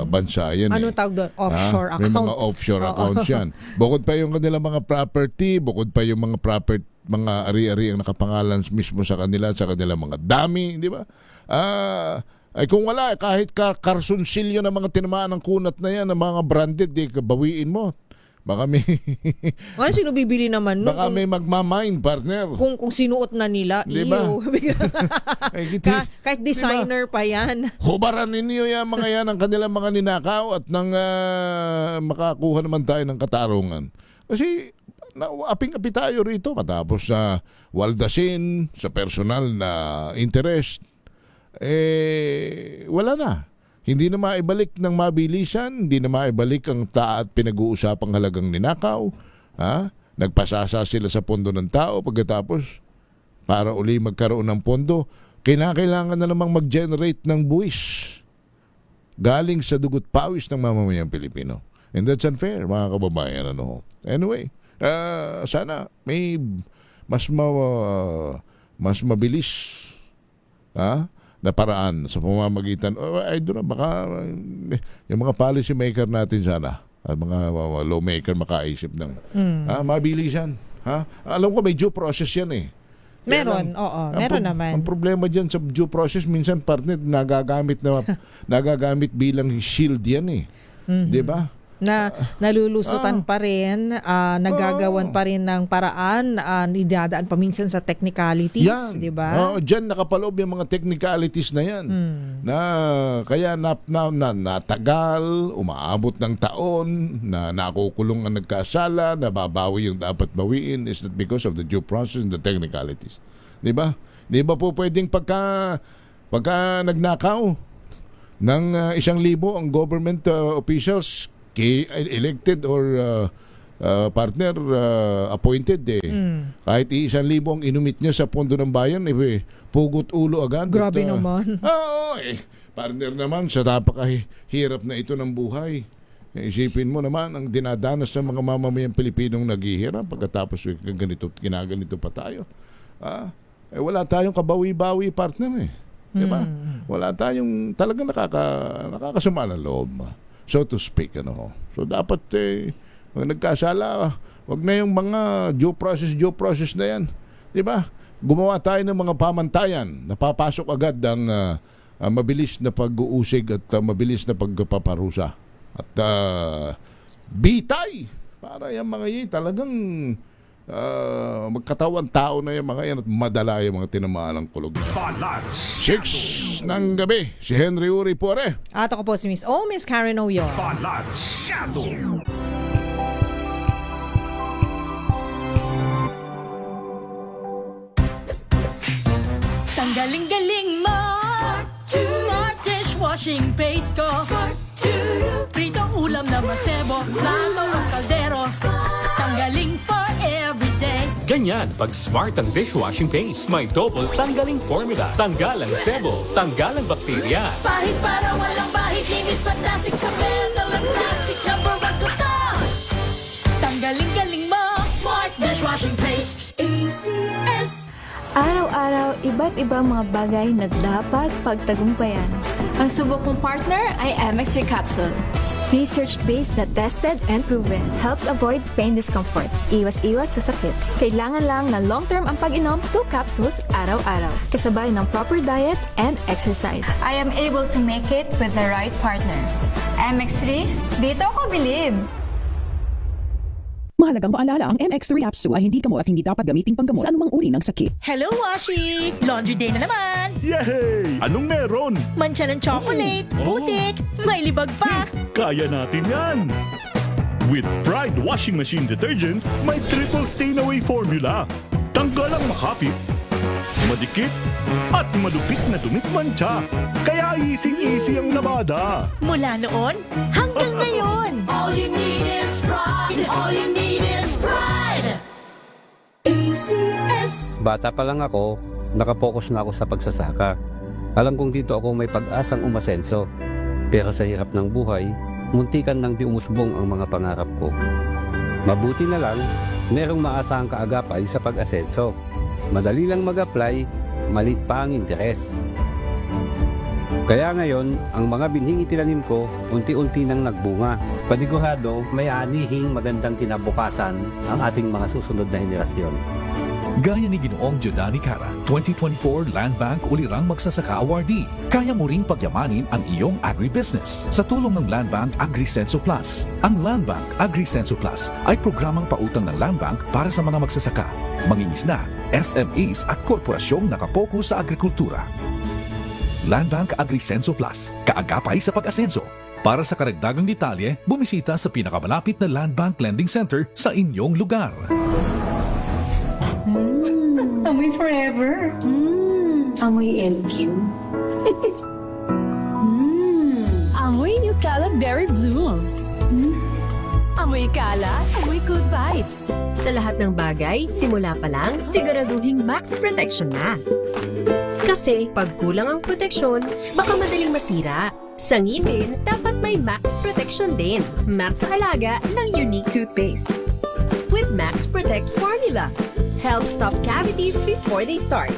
bansa yan. Anong tawag doon? Offshore account. May mga offshore accounts yan. Bukod pa yung kanilang mga property, bukod pa yung mga ari-ari ang nakapangalan mismo sa kanilang mga dami, di ba? Ay kung wala, kahit karsunsilyo ng mga tinamaan ng kunat na yan, ng mga branded, di bawiin mo. Baka may sino bibili naman baka may magmamine, partner. Kung sinuot na nila, diba? Kahit designer pa yan. Hubaran ninyo yan mga yan ang kanilang mga ninakaw at nang makakuha naman tayo ng katarungan. Kasi aping-api tayo rito matapos na waldasin sa personal na interest. Wala na. Hindi na maibalik ng mabilisan, hindi na maibalik ang at pinag-uusapang halagang ninakaw. Nagpasasa sila sa pondo ng tao pagkatapos para uli magkaroon ng pondo, kinakailangan na namang mag-generate ng buwis galing sa dugot pawis ng mamamayang Pilipino. And that's unfair, mga kababayan. Anyway, sana may mas mabilis na paraan sa pamamagitan. I don't know, baka yung mga policy maker natin sana, mga lawmaker makaisip ng mabilisan. Alam ko may due process yan Meron, meron naman. Ang problema dyan sa due process, minsan partner nagagamit bilang shield yan 'di ba? na nalulusutan pa rin, nagagawan pa rin ng paraan, idadaan pa minsan sa technicalities, di ba? Diyan nakapaloob yung mga technicalities na yan. Na kaya natagal, umaabot ng taon, na nakukulong ang nagkasala, nababawi yung dapat bawiin, is that because of the due process and the technicalities. Di ba? Di ba po pwedeng pagka nagnakaw ng 1,000 ang government officials, elected or partner appointed kahit 1,000 ang inumit niya sa pondo ng bayan, pugot ulo agad. Grabe naman. Partner naman sa napakahirap na ito ng buhay. Isipin mo naman ang dinadanas ng mga mamamayang Pilipinong naghihirap pagkatapos ginaganito pa tayo. Wala tayong kabawi-bawi, partner diba? Wala tayong talagang nakakasama ng loob, so to speak. So dapat nagkasala, wag na yung mga due process na yan, diba? Gumawa tayo ng mga pamantayan, napapasok agad ang mabilis na pag-uusig at mabilis na pagpaparusa at bitay para yung mga yan talagang magkatawan tao na yung mga yan at madala yung mga tinamaan ng kulog. 6 ng gabi, si Henry Uri Pore. At ako po si Miss Karen Oyo. Balansyado. Tanggaling-galing mo Smart dishwashing paste ko Pritong ulam na masebo Plato o kaldero Tanggaling for everyday. Ganyan pag smart ang dishwashing paste. May double tanggaling formula. Tanggal ang sebo, tanggal ang bakterya. Bahid para walang bahid. Linis fantastic sa metal at plastic. Number 1 ko to. Tanggaling-galing mo. Smart dishwashing paste. ACS. Araw-araw, iba't ibang mga bagay na dapat pagtagumpayan. Ang subok kong partner ay MX3 Capsule. Research-based na tested and proven. Helps avoid pain discomfort. Iwas-iwas sa sakit. Kailangan lang na long-term ang pag-inom 2 capsules araw-araw. Kasabay ng proper diet and exercise. I am able to make it with the right partner. MX3, dito ako believe! Mahalagang paalala, ang MX3 capsule ay hindi gamot at hindi dapat gamitin panggamot sa anumang uri ng sakit. Hello, Washi! Laundry day na naman! Yay! Anong meron? Mancha ng chocolate, putik, may libag pa! Kaya natin yan! With Pride Washing Machine Detergent, may triple stain-away formula. Tanggal ang makapit, madikit, at malupit na dumit mancha. Kaya easy-easy ang labada. Mula noon hanggang ngayon. All you need is pride. All you need is pride. ACS. Bata pa lang ako, nakapokus na ako sa pagsasaka. Alam kong dito ako may pag-asang umasenso. Pero sa hirap ng buhay, muntikan nang di umusbong ang mga pangarap ko. Mabuti na lang, merong maasahang kaagapay sa pag-asenso. Madali lang mag-apply, malit pa ang interes. Kaya ngayon, ang mga binhing itinanim ko, unti-unti nang nagbunga. Panigurado, may anihing magandang kinabukasan ang ating mga susunod na henerasyon. Gaya ni Ginoong Giordani Cara, 2024 Land Bank Ulirang Magsasaka Awardee. Kaya mo ring pagyamanin ang iyong agribusiness sa tulong ng Land Bank AgriSenso Plus. Ang Land Bank AgriSenso Plus ay programang pautang ng Land Bank para sa mga magsasaka, mangingisda, SMEs at korporasyong nakapokus sa agrikultura. Land Bank AgriSenso Plus, kaagapay sa pag-asenso. Para sa karagdagang detalye, bumisita sa pinakamalapit na Land Bank Lending Center sa inyong lugar. Amoy forever. Amoy LQ. Amoy New Calad Berry Blooms. Amoy kalat, amoy good vibes. Sa lahat ng bagay, simula pa lang, siguraduhing max protection na. Kasi pag kulang ang proteksyon, baka madaling masira. Sa ngipin, dapat may max protection din. Max sa alaga ng unique toothpaste. With Max Protect Formula, help stop cavities before they start,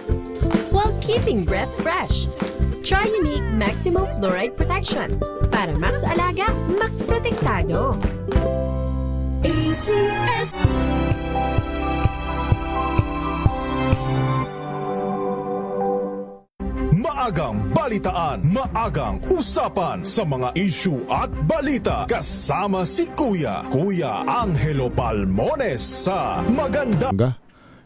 while keeping breath fresh. Try unique maximum fluoride protection. Para max alaga, max protektado. ACS. Maagang balitaan, maagang usapan sa mga issue at balita. Kasama si Kuya Angelo Palmones sa Maganda.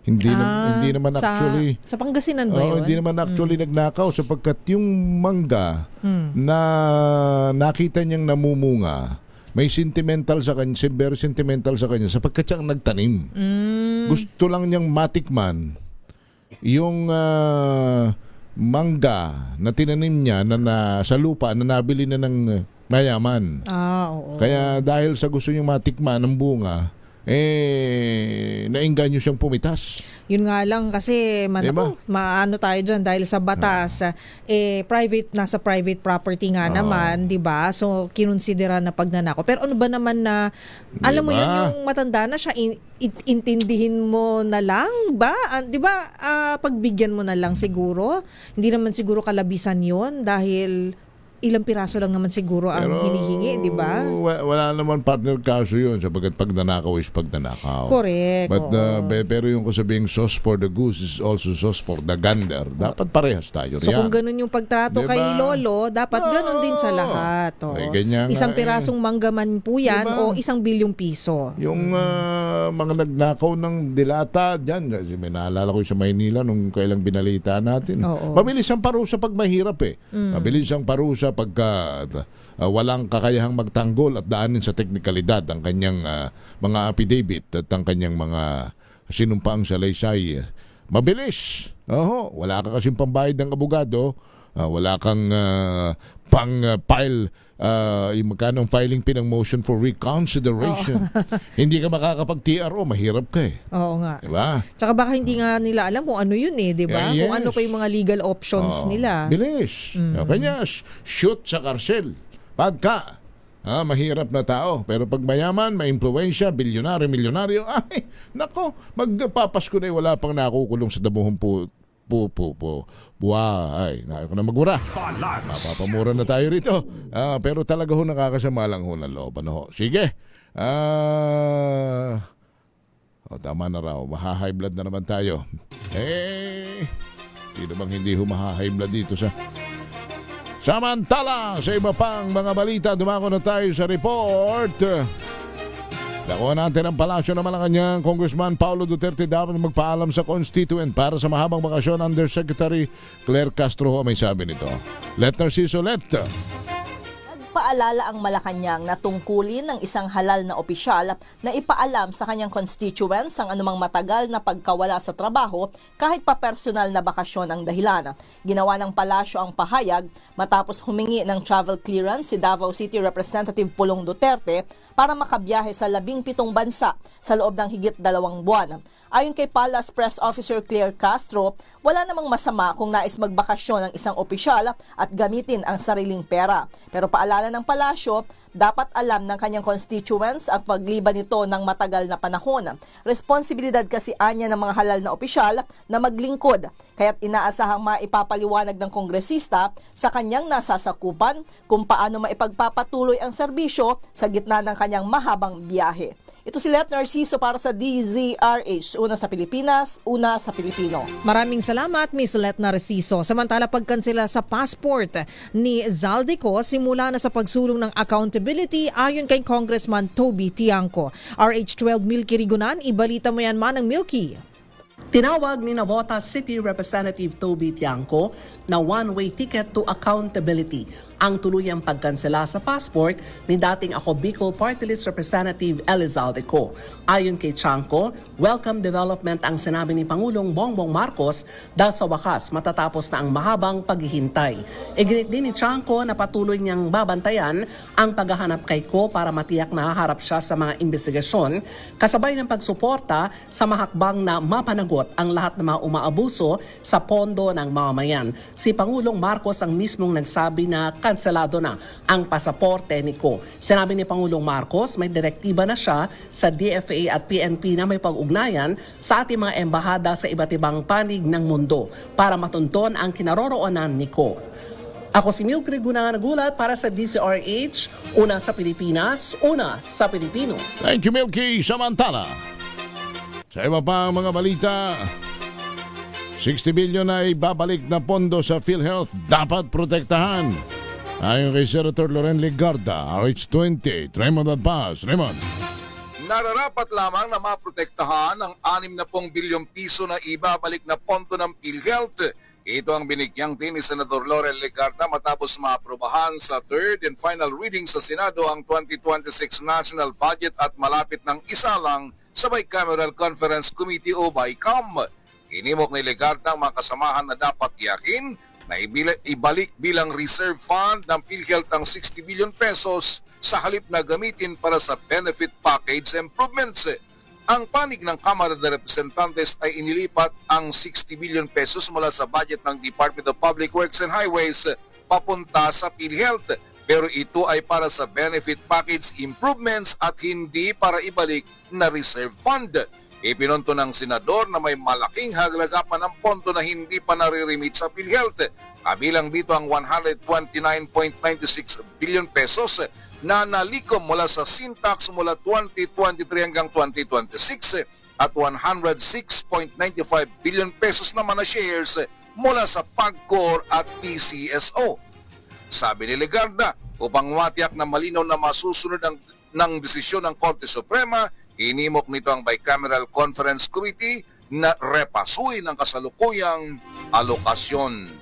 Hindi naman actually. Sa Pangasinan ba yun? Hindi naman actually nagnakaw sapagkat yung mangga na nakita niyang namumunga, may sentimental sa kanya, very sentimental sa kanya sapagkat siyang nagtanim. Gusto lang niyang matikman yung mangga na tinanim niya na sa lupa na nabili na ng mayaman. Oo. Kaya dahil sa gusto niyang matikman ng bunga, nainganyo siyang pumitas. Yun nga lang kasi maano tayo dyan dahil sa batas nasa private property nga naman, 'di ba? So kinonsidera na pagnanakaw. Pero ano ba naman na alam mo yun, yung matanda na siya, intindihin mo na lang ba? 'Di ba? Pagbigyan mo na lang siguro. Hindi naman siguro kalabisan 'yon dahil ilang piraso lang naman siguro ang hinihingi, di ba? Wala naman partner kaso yun sapagkat pagnanakaw is pagnanakaw. Correct. But pero yung kasabing sauce for the goose is also sauce for the gander. Dapat parehas tayo riyan. So kung ganun yung pagtrato kay Lolo, dapat ganun din sa lahat. Isang pirasong manggaman po yan o 1 bilyong piso. Yung mga nagnakaw ng dilata dyan, may naalala ko sa Maynila nung kailang binalita natin. Mabilis ang parusa pag mahirap Mabilis ang parusa pagka walang kakayahang magtanggol at daanin sa teknikalidad ang kanyang mga affidavit at ang kanyang mga sinumpaang salaysay. Mabilis. Wala ka kasing pambayad ng abogado, wala kang pang-file yung magkano ang filing fee ng motion for reconsideration. Hindi ka makakapag-TRO, mahirap ka Oo nga. Diba? Tsaka baka hindi nga nila alam kung ano yun di ba? Yes. Kung ano pa yung mga legal options nila. Bilis. Kanya, shoot sa karsel. Pagka mahirap na tao. Pero pag mayaman, may impluensya, milyonaryo, ay, nako, magpapasko na wala pang nakukulong sa damuhong buhay. Ayaw ko na magmura. Mapapamura na tayo rito. Pero talaga ho nakakasama lang ho ng loob. Sige. Tama na raw. Maha-high blood na naman tayo. Sino bang hindi ho maha-high blood dito sa... Samantala, sa iba pang mga balita, dumako na tayo sa report. Nakuha natin ang palasyo ng Malacanang. Congressman Paulo Duterte dapat magpaalam sa constituent para sa mahabang bakasyon. Undersecretary Claire Castro may sabi nito. Let Narciso let. Nagpaalala ang Malacanang na tungkulin ng isang halal na opisyal na ipaalam sa kanyang constituents ang anumang matagal na pagkawala sa trabaho kahit pa personal na bakasyon ang dahilan. Ginawa ng palasyo ang pahayag matapos humingi ng travel clearance si Davao City Representative Pulong Duterte para makabiyahe sa 17 bansa sa loob ng higit 2 buwan. Ayon kay Palace Press Officer Claire Castro, wala namang masama kung nais magbakasyon ng isang opisyal at gamitin ang sariling pera. Pero paalala ng palasyo, dapat alam ng kanyang constituents at pagliban nito ng matagal na panahon. Responsibilidad kasi anya ng mga halal na opisyal na maglingkod, kaya't inaasahang maipapaliwanag ng kongresista sa kanyang nasasakupan kung paano maipagpapatuloy ang serbisyo sa gitna ng kanyang mahabang biyahe. Ito si Let Narciso para sa DZRH. Una sa Pilipinas, una sa Pilipino. Maraming salamat, Miss Let Narciso. Samantala, pagkansela sa passport ni Zaldico, simula na sa pagsulong ng accountability ayon kay Congressman Toby Tiangco. RH12 Milky Rigunan, ibalita mo yan manang Milky. Tinawag ni Navotas City Representative Toby Tiangco na one-way ticket to accountability ang tuluyang pagkansela sa passport ni dating Ako Bicol Party List Representative Elizalde-Co. Ayon kay Tiangco, welcome development ang sinabi ni Pangulong Bongbong Marcos dahil sa wakas matatapos na ang mahabang paghihintay. Iginit din ni Tiangco na patuloy niyang babantayan ang paghahanap kay Ko para matiyak na haharap siya sa mga investigasyon kasabay ng pagsuporta sa mahakbang na mapanagot ang lahat ng mga umaabuso sa pondo ng mamamayan. Si Pangulong Marcos ang mismong nagsabi na kanselado na ang pasaporte ni Ko. Sinabi ni Pangulong Marcos may direktiba na siya sa DFA at PNP na may pag-ugnayan sa ating mga embahada sa iba't ibang panig ng mundo para matunton ang kinaroroonan ni Ko. Ako si Milky Rigunan nagulat para sa DZRH, una sa Pilipinas, una sa Pilipino. Thank you, Milky. Samantala, sa iba pa mga balita, 60 billion na ibabalik na pondo sa PhilHealth dapat protektahan. Ayon kay Senator Loren Legarda, RH28, Raymond Adpas. Raymond. Nararapat lamang na maprotektahan ang 60 bilyong piso na ibabalik na pondo ng PhilHealth. Ito ang binigyang din ni Senador Loren Legarda matapos maaprobahan sa third and final reading sa Senado ang 2026 National Budget at malapit ng isa lang sa Bicameral Conference Committee o BICAM. Inimok ni Legarda ang mga kasamahan na dapat yakin na ibalik bilang reserve fund ng PhilHealth ang 60 billion pesos sa halip na gamitin para sa benefit package improvements. Ang panig ng Kamara de Representantes ay inilipat ang 60 billion pesos mula sa budget ng Department of Public Works and Highways papunta sa PhilHealth. Pero ito ay para sa benefit package improvements at hindi para ibalik na reserve fund. Ipinunto ng senador na may malaking halaga pa ng pondo na hindi pa nare-remit sa PhilHealth. Kabilang dito ang 129.96 billion pesos na nalikom mula sa Sintax mula 2023 hanggang 2026 at 106.95 billion pesos naman na shares mula sa PAGCOR at PCSO. Sabi ni Legarda, upang matiyak na malinaw na masusunod ng desisyon ng Korte Suprema, inimok nito ang Bicameral Conference Committee na repasuin ang kasalukuyang alokasyon.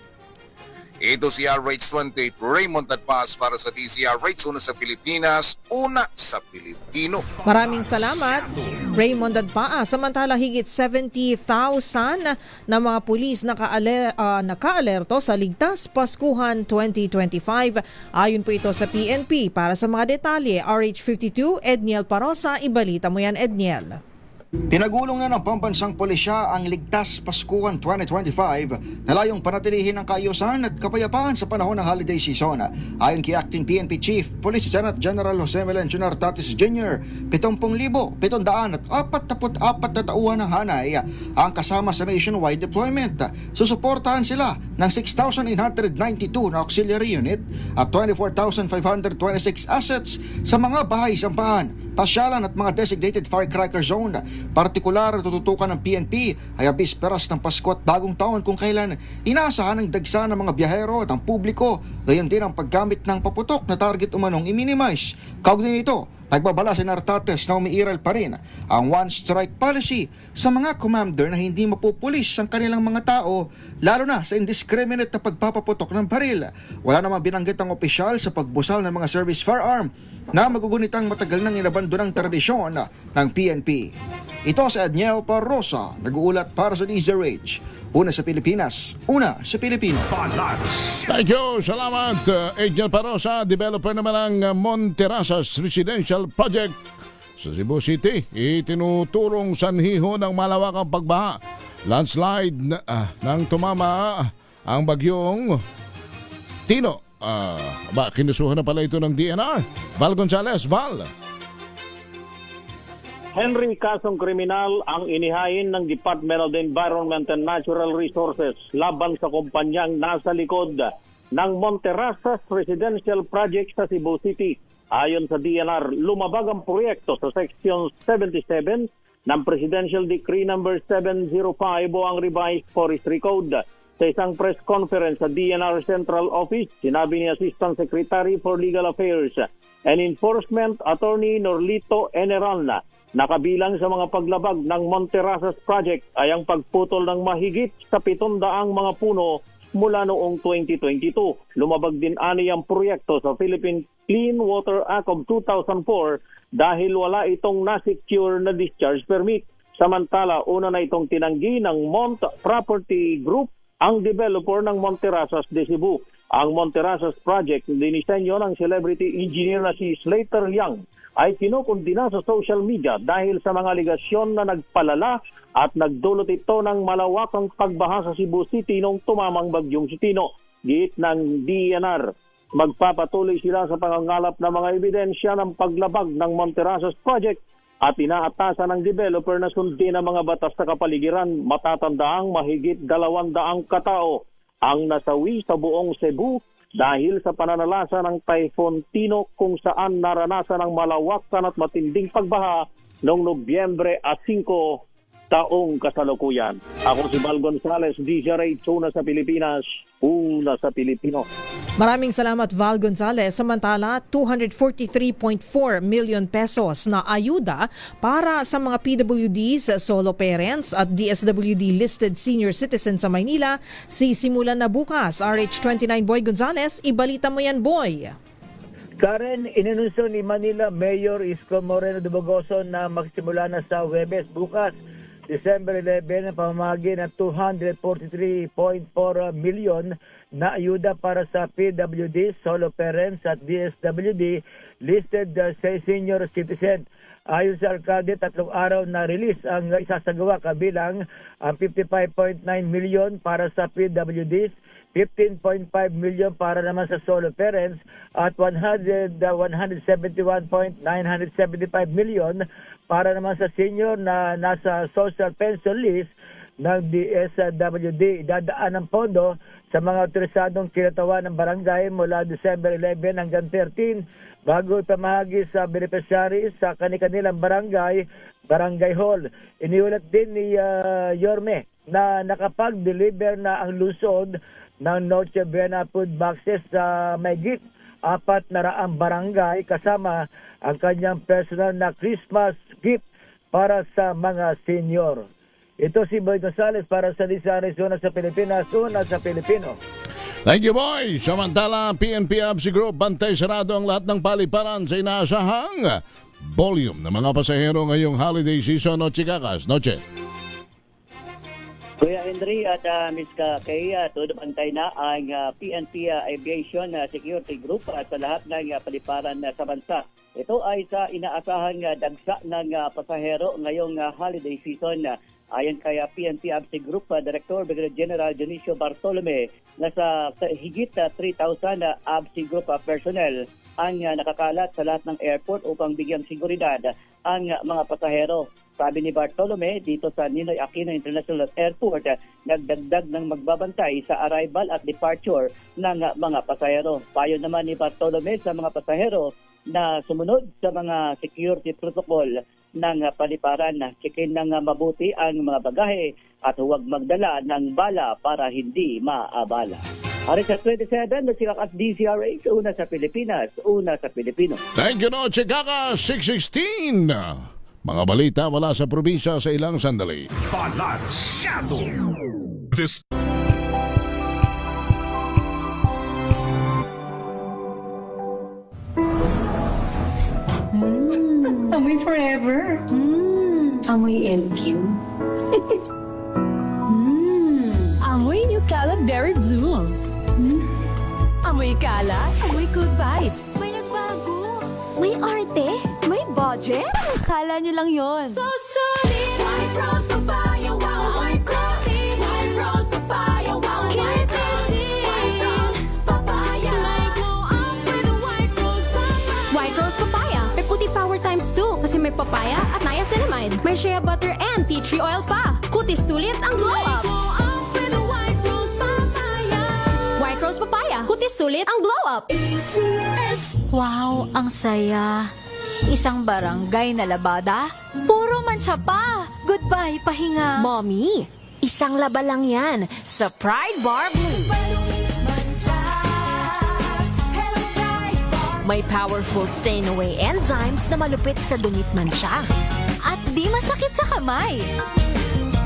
Ito si RH28 Raymond Adpas para sa DZRH, una sa Pilipinas, una sa Pilipino. Maraming salamat, Raymond Adpaa. Samantala, higit 70,000 na mga pulis naka-alerto sa Ligtas Paskuhan 2025. Ayon po ito sa PNP. Para sa mga detalye, RH52, Edniel Parosa. Ibalita mo yan, Edniel. Pinagulong na ng pambansang pulisya ang Ligtas Paskuhan 2025 na layong panatilihin ang kaayusan at kapayapaan sa panahon ng holiday season. Ayon kay Acting PNP Chief Police Lieutenant General Jose Melencio Nartatis Jr., 70,744 na tauhan ng hanay ang kasama sa nationwide deployment. Susuportahan sila ng 6,892 na auxiliary unit at 24,526 assets sa mga bahay-sampahan, pasyalan at mga designated firecracker zone. Partikular na tututukan ng PNP ay ang bisperas ng Pasko at Bagong Taon kung kailan inaasahan ang dagsa ng mga biyahero at ang publiko, gayon din ang paggamit ng paputok na target umanong i-minimize. Kaugnay nito, nagbabala si Nartates na umiiral pa rin ang one-strike policy sa mga commander na hindi mapupulis ang kanilang mga tao, lalo na sa indiscriminate na pagpapaputok ng baril. Wala namang binanggit ang opisyal sa pagbusal ng mga service firearm na magugunitang matagal nang inabandonang tradisyon ng PNP. Ito si Edniel Parosa, nag-uulat para sa DZRH. Una sa Pilipinas, una sa Pilipino. Thank you, salamat Edniel Parosa, developer naman ng Monterasas Residential Project sa Cebu City. Itinuturong sanhiho ng malawakang pagbaha. Landslide nang tumama ang bagyong Tino. Kinusuhan na pala ito ng DNR. Val Gonzales, Val. Henry, kasong kriminal ang inihain ng Department of the Environment and Natural Resources laban sa kumpanyang nasa likod ng Monterasas Residential Project sa Cebu City. Ayon sa DNR, lumabag ang proyekto sa Section 77 ng Presidential Decree No. 705 o ang Revised Forestry Code. Sa isang press conference sa DNR Central Office, sinabi ni Assistant Secretary for Legal Affairs and Enforcement Attorney Norlito Eneral na kabilang sa mga paglabag ng Monterasas Project ay ang pagputol ng mahigit sa 700 mga puno mula noong 2022. Lumabag din ani ang proyekto sa Philippine Clean Water Act of 2004 dahil wala itong na-secure na discharge permit. Samantala, una na itong tinanggi ng Mont Property Group, ang developer ng Monterasas de Cebu. Ang Monterasas Project, dinisenyo ng celebrity engineer na si Slater Young, ay kinukundina sa social media dahil sa mga aligasyon na nagpalala at nagdulot ito ng malawakang pagbaha sa Cebu City noong tumamang bagyong Tino. Giit ng DNR, magpapatuloy sila sa pangangalap ng mga ebidensya ng paglabag ng Monterasas Project at inaatasan ng developer na sundin ang mga batas sa kapaligiran. Matatandaang mahigit 200 katao ang nasawi sa buong Cebu dahil sa pananalasa ng Typhoon Tino kung saan naranasan ang malawakan at matinding pagbaha noong Nobyembre 5 taong kasalukuyan. Ako si Val Gonzales, DZRH, una sa Pilipinas, una sa Pilipino. Maraming salamat Val Gonzales. Samantala, 243.4 million pesos na ayuda para sa mga PWDs, solo parents at DSWD listed senior citizens sa Maynila sisimulan na bukas. RH29 Boy Gonzales, ibalita mo yan, Boy. Karen, inanunsyo ni Manila Mayor Isko Moreno Dubogoso na magsimula na sa Huwebes bukas, December 11, ang pamamagi ng 243.4 million na ayuda para sa PWD, solo parents at DSWD listed sa senior citizen. Ayon sa alkalde, 3 araw na release ang isasagawa kabilang ang 55.9 million para sa PWDs, 15.5 million para naman sa solo parents at 171.975 million para naman sa senior na nasa social pension list ng DSWD. Idadaan ang pondo sa mga otorisadong kinatawan ng barangay mula December 11 hanggang 13 bago ipamahagi sa beneficiaries sa kanilang barangay hall. Iniulat din ni Yorme na nakapag-deliver na ang lungsod ng Noche Buena food boxes sa mahigit 400 barangay kasama ang kanyang personal na Christmas gift para sa mga senior. Ito si Boy Gonzales para sa DZRH, una sa Pilipinas, una sa Pilipino. Thank you, Boy. Samantala, PNP Absi Group, bantay sarado ang lahat ng paliparan sa inaasahang volume ng mga pasahero ngayong holiday season. Noche Kakas, Noche. Kuya Henry at Ms. Kay, todo bantay na ang PNP Aviation Security Group sa lahat ng paliparan sa bansa. Ito ay sa inaasahang dagsa ng pasahero ngayong holiday season. Ayon kay PNP Absi Group Director Brigadier General Dionisio Bartolome, nasa higit 3,000 Absi Group personnel ang nakakalat sa lahat ng airport upang bigyang seguridad ang mga pasahero. Sabi ni Bartolome, dito sa Ninoy Aquino International Airport, nagdagdag ng magbabantay sa arrival at departure ng mga pasahero. Payo naman ni Bartolome sa mga pasahero na sumunod sa mga security protocol ng paliparan. Checkin ng mabuti ang mga bagahe at huwag magdala ng bala para hindi maabala. Aris at 27, nasikat at DZRH, una sa Pilipinas, una sa Pilipino. Thank you, Noche Kakas, 616. Mga balita wala sa probinsya sa ilang sandali. Balansyado. This Amoy forever. Amoy LQ. Amoy New Calad Berry Blooms. Amoy kalat, amoy good vibes. May nagbago. May arte. May budget. Akala nyo lang yon. So solid. White rose papaya, wow, white rose. White rose papaya, wow, white rose. White rose papaya. May glow up with a white rose papaya. White Rose Papaya. May puti power times 2 kasi may papaya at niacinamide. May shea butter and tea tree oil pa. Kutis sulit ang glow up. Glow up with a white rose papaya. White Rose Papaya. Kutis sulit ang glow up. ACS. Wow, ang saya. Isang barangay na labada, puro mancha pa. Goodbye, pahinga. Mommy, isang laba lang yan sa Pride Bar Blue. May powerful stain-away enzymes na malupit sa dunit mancha. At di masakit sa kamay.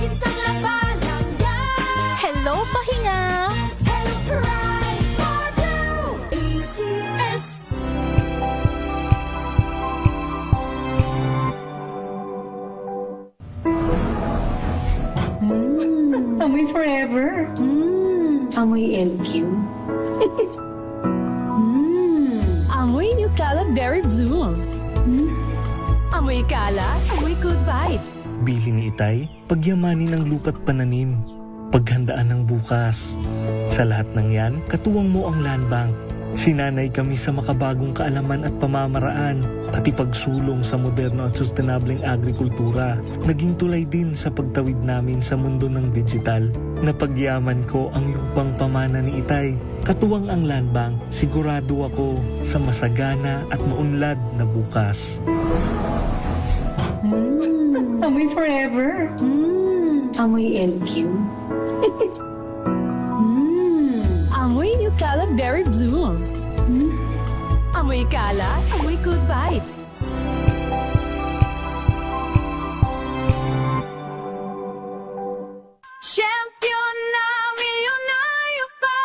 Isang laba lang yan. Hello, pahinga. Hello, Pride Bar Blue. ACS. Amoy forever. Amoy LQ. Amoy New Calad Berry Blooms. Amoy kalat, amoy good vibes. Bili ni Itay, pagyamanin ang lupa't pananim, paghandaan ng bukas. Sa lahat ng yan, katuwang mo ang Land Bank. Sinanay kami sa makabagong kaalaman at pamamaraan, pati pagsulong sa moderno at sustainableng agrikultura. Naging tulay din sa pagtawid namin sa mundo ng digital. Napagyaman ko ang lupang pamana ni Itay. Katuwang ang Land Bank, sigurado ako sa masagana at maunlad na bukas. Amoy forever. Amoy LQ. Amoy Nutella Berry Blooms. Amoy kalat, amoy good vibes. Champion na milyonaryo pa.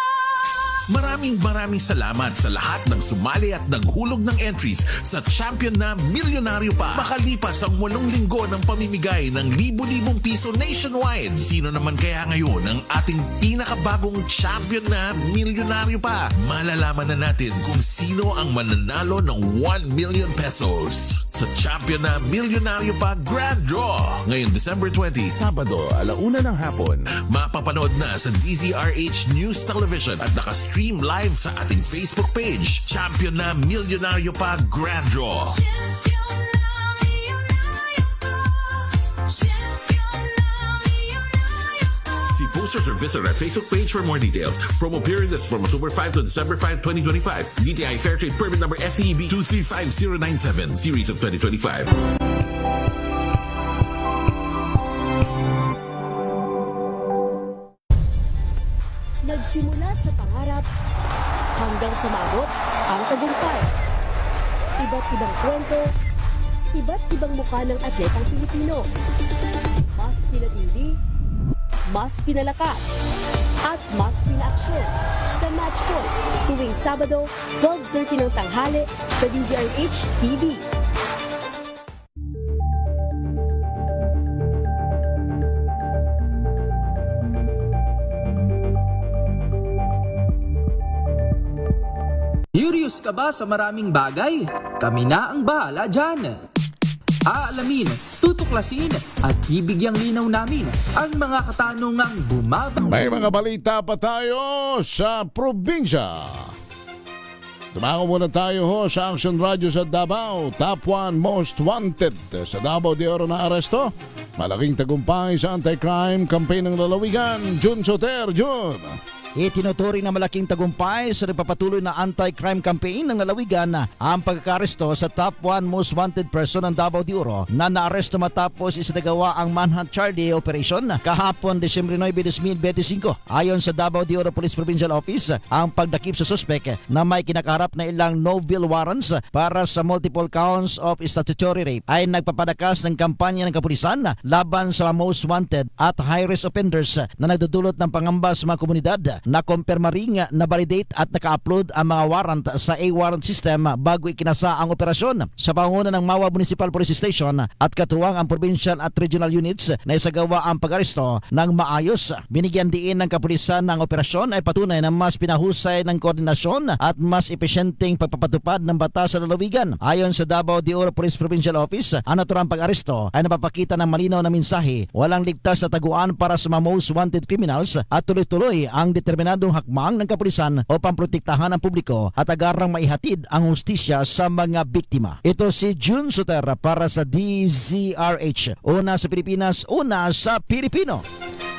Maraming salamat sa lahat ng sumali at naghulog ng entries sa Champion na Milyonaryo Pa. Makalipas ang 8 linggo ng pamimigay ng libo-libong piso nationwide. Sino naman kaya ngayon ang ating pinakabagong Champion na Milyonaryo Pa? Malalaman na natin kung sino ang mananalo ng 1 million pesos sa Champion na Milyonaryo Pa Grand Draw. Ngayon December 20, Sabado, 1:00 ng hapon. Mapapanood na sa DZRH News Television at nakastream live sa ating Facebook page. Champion na Milyonaryo Pa Grand Draw. See posters or visit our Facebook page for more details. Promo period is from October 5 to December 5, 2025. DTI Fairtrade Permit Number FTEB 235097, Series of 2025. Nagsimula sa pangarap hanggang sa maabot ang tagumpay. Iba't ibang kwento, iba't ibang mukha ng atletang Pilipino. Mas pinatindi, mas pinalakas, at mas pinaaksyon sa Match Point tuwing Sabado, 12:30 ng tanghali sa DZRH TV. Curious ka ba sa maraming bagay? Kami na ang bahala dyan. Aalamin, tutuklasin at bibigyang linaw namin ang mga katanungang bumabang. May mga balita pa tayo sa probinsya. Tumako muna tayo sa Action Radio sa Davao. Top 1 Most Wanted sa Davao de Oro na aresto. Malaking tagumpay sa anti-crime campaign ng lalawigan. Jun Soter, Jun. Itinuturing na malaking tagumpay sa nagpapatuloy na anti-crime campaign ng lalawigan ang pagkakaresto sa top 1 most wanted person ng Davao de Oro na naaresto matapos isinagawa ang Manhunt Charlie Operation kahapon Disyembre 9, 2025. Ayon sa Davao de Oro Police Provincial Office, ang pagdakip sa suspek na may kinakaharap na ilang no-bail warrants para sa multiple counts of statutory rape ay nagpapadakas ng kampanya ng kapulisan laban sa most wanted at high-risk offenders na nagdudulot ng pangamba sa mga komunidad. Na-confirma ring na-validate at naka-upload ang mga warrant sa A-warrant system bago ikinasa ang operasyon. Sa pangunguna ng Mawa Municipal Police Station at katuwang ang provincial at regional units na isagawa ang pag-aresto ng maayos. Binigyan diin ng kapulisan ng operasyon ay patunay na mas pinahusay ng koordinasyon at mas epesyenteng pagpapatupad ng batas sa lalawigan. Ayon sa Davao de Oro Police Provincial Office, ang naturang pag-aresto ay napapakita ng malinaw na mensahe. Walang ligtas na taguan para sa mga most wanted criminals at tuloy-tuloy ang determinadong hakbang ng kapulisan upang protektahan ang publiko at agarang maihatid ang hustisya sa mga biktima. Ito si Jun Soter para sa DZRH. Una sa Pilipinas, una sa Pilipino.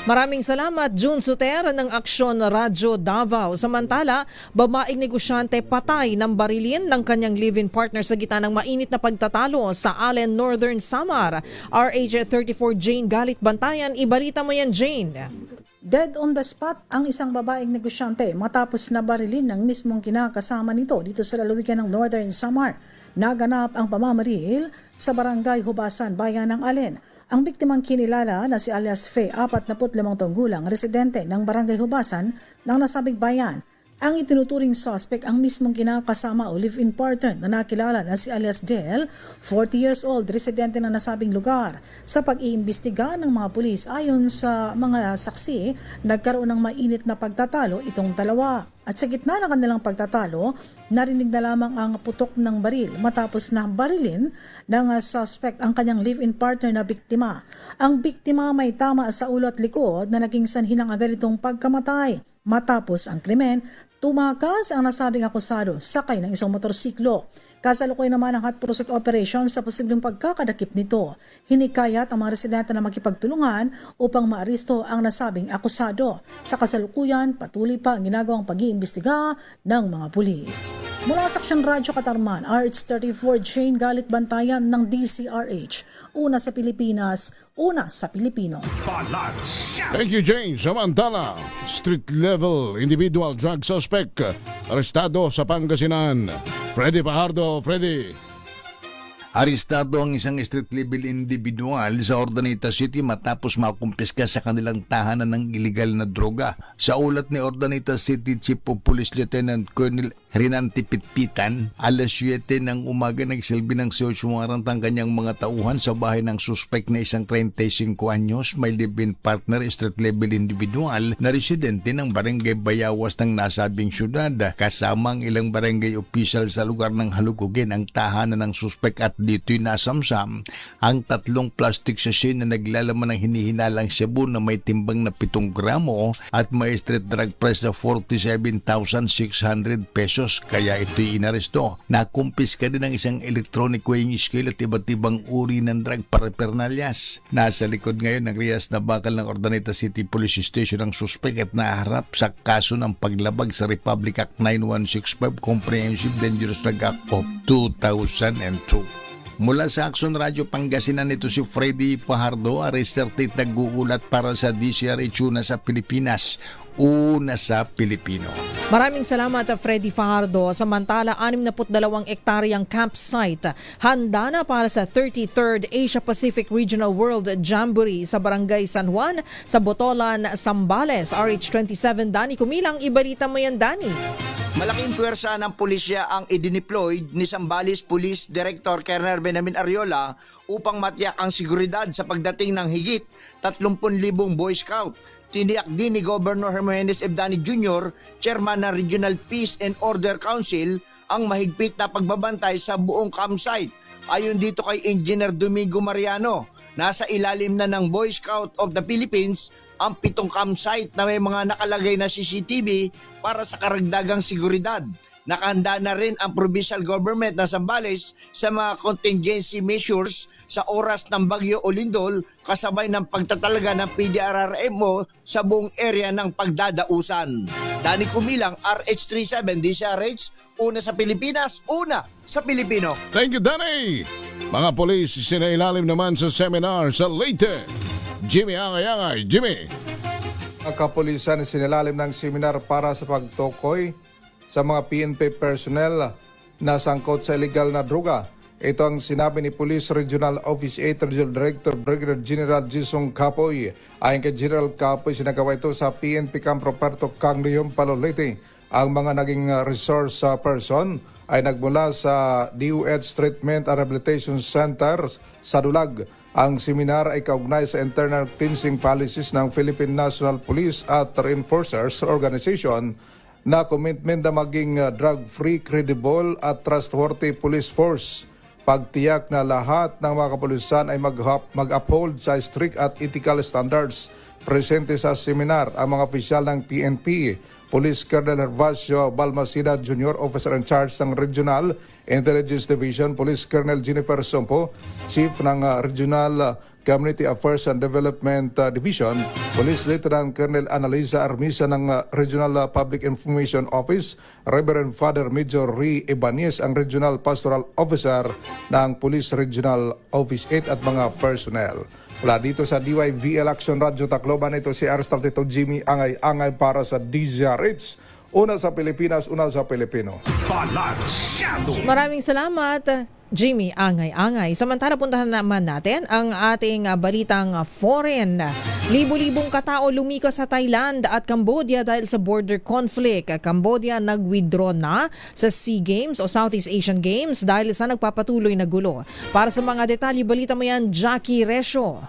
Maraming salamat, Jun Soter ng Aksyon Radyo Davao. Samantala, babaeng negosyante patay ng barilin ng kanyang live-in partner sa gitna ng mainit na pagtatalo sa Allen, Northern Samar. RH34 Jane Galit Bantayan, ibalita mo yan, Jane. Dead on the spot ang isang babaeng negosyante matapos na barilin ng mismong kinakasama nito dito sa lalawigan ng Northern Samar. Naganap ang pamamaril sa barangay Hubasan, Bayan ng Allen. Ang biktimang kinilala na si alias Faye, 45 taong gulang, residente ng barangay Hubasan ng nasabing bayan. Ang itinuturing suspect ang mismong kinakasama o live-in partner na nakilala na si alias Del, 40 years old, residente ng nasabing lugar. Sa pag-iimbestiga ng mga pulis ayon sa mga saksi, nagkaroon ng mainit na pagtatalo itong dalawa. At sa gitna ng kanilang pagtatalo, narinig na lamang ang putok ng baril matapos na barilin ng suspect ang kanyang live-in partner na biktima. Ang biktima may tama sa ulo at likod na naging sanhi ng agad itong pagkamatay. Matapos ang krimen, tumakas ang nasabing akusado sakay ng isang motorsiklo. Kasalukuyan naman ang hot pursuit operation sa posibleng pagkakadakip nito. Hinikayat ang mga residente na makipagtulungan upang maaristo ang nasabing akusado. Sa kasalukuyan, patuloy pa ang ginagawang pag-iimbestiga ng mga pulis. Mula sa Aksyong Radyo Katarman, RH34 Jane Galit Bantayan ng DCRH. Una sa Pilipinas, una sa Pilipino. Thank you, Jane. Samantala, street-level individual drug suspect arestado sa Pangasinan. Freddy Pajardo, Freddy. Arestado ang isang street-level individual sa Ordaneta City matapos makumpiska sa kanilang tahanan ng iligal na droga. Sa ulat ni Ordaneta City Chief of Police Lieutenant Colonel Renante Pitpitan, alas 7 ng umaga nagsilbi ng search warrant ang kanyang mga tauhan sa bahay ng suspect na isang 35 anyos, may live-in partner, street-level individual na residente ng Barangay Bayawas ng nasabing syudad. Kasama ang ilang barangay official sa lugar ng halugugin ang tahanan ng suspect at dito'y nasamsam ang 3 plastic sachet na naglalaman ng hinihinalang shabu na may timbang na 7 gramo at may street drug price na 47,600 pesos. Kaya ito'y inaresto. Nakumpiska din ang isang electronic weighing scale at iba't ibang uri ng drug parapernalyas. Nasa likod ngayon ng Rias na bakal ng Ordaneta City Police Station ang suspect at naharap sa kaso ng paglabag sa Republic Act 9165 Comprehensive Dangerous Drug Act of 2002. Mula sa Action Radio Pangasinan, ito si Freddy Pajardo, Arrested nag-uulat para sa DCRH una sa Pilipinas. Una sa Pilipino. Maraming salamat, Freddy Fajardo. Samantala, 62 ektaryang campsite handa na para sa 33rd Asia Pacific Regional World Jamboree sa Barangay San Juan sa Botolan, Zambales. RH27 Dani Kumilang, ibalita mo yan, Dani. Malaking puwersa ng pulisya ang idineployed ni Zambales Police Director Colonel Benjamin Ariola upang matiyak ang seguridad sa pagdating ng higit 30,000 Boy Scout. Tiniyak din ni Governor Hermogenes Evdani Jr., Chairman ng Regional Peace and Order Council, ang mahigpit na pagbabantay sa buong campsite. Ayon dito kay Engineer Domingo Mariano, nasa ilalim na ng Boy Scout of the Philippines ang 7 campsite na may mga nakalagay na CCTV para sa karagdagang seguridad. Nakahanda na rin ang provincial government ng Zambales sa mga contingency measures sa oras ng Bagyo o Lindol kasabay ng pagtatalaga ng PDRRMO sa buong area ng pagdadausan. Dani Kumilang, RH37 DCRH, una sa Pilipinas, una sa Pilipino. Thank you, Danny. Mga polis sinailalim naman sa seminar sa Leyte. Jimmy Angay-Angay. Jimmy. Ang kapulisan sinailalim ng seminar para sa pagtukoy sa mga PNP personnel na sangkot sa illegal na droga. Ito ang sinabi ni Police Regional Office 8 Regional Director Brigadier General Jisung Capoy. Ayon kay General Capoy, sinagawa ito sa PNP Camp Roberto Canglion, Palolete. Ang mga naging resource person ay nagmula sa DOH Treatment and Rehabilitation Center sa Dulag. Ang seminar ay kaugnay sa internal cleansing policies ng Philippine National Police at Reinforcers Organization na commitment na maging drug-free, credible at trustworthy police force. Pagtiyak na lahat ng mga kapulisan ay mag-uphold sa strict at ethical standards. Presente sa seminar ang mga opisyal ng PNP, Police Colonel Hervasio Balmaceda Jr., Officer in Charge ng Regional Intelligence Division, Police Colonel Jennifer Sompo, Chief ng Regional Community Affairs and Development Division, Police Lieutenant Colonel Analisa Armisa ng Regional Public Information Office, Reverend Father Major Ri Ibanez, ang Regional Pastoral Officer ng Police Regional Office 8 at mga personnel. Mula dito sa DYVL Action Radio Tacloban, ito si RH32 Jimmy Angay-Angay para sa DZRH. Una sa Pilipinas, una sa Pilipino. Maraming salamat, Jimmy Angay-Angay. Samantala, puntahan naman natin ang ating balitang foreign. Libo-libong katao lumikas sa Thailand at Cambodia dahil sa border conflict. Cambodia nag-withdraw na sa SEA Games o Southeast Asian Games dahil sa nagpapatuloy na gulo. Para sa mga detalye, balita mo yan, Jackie Resho.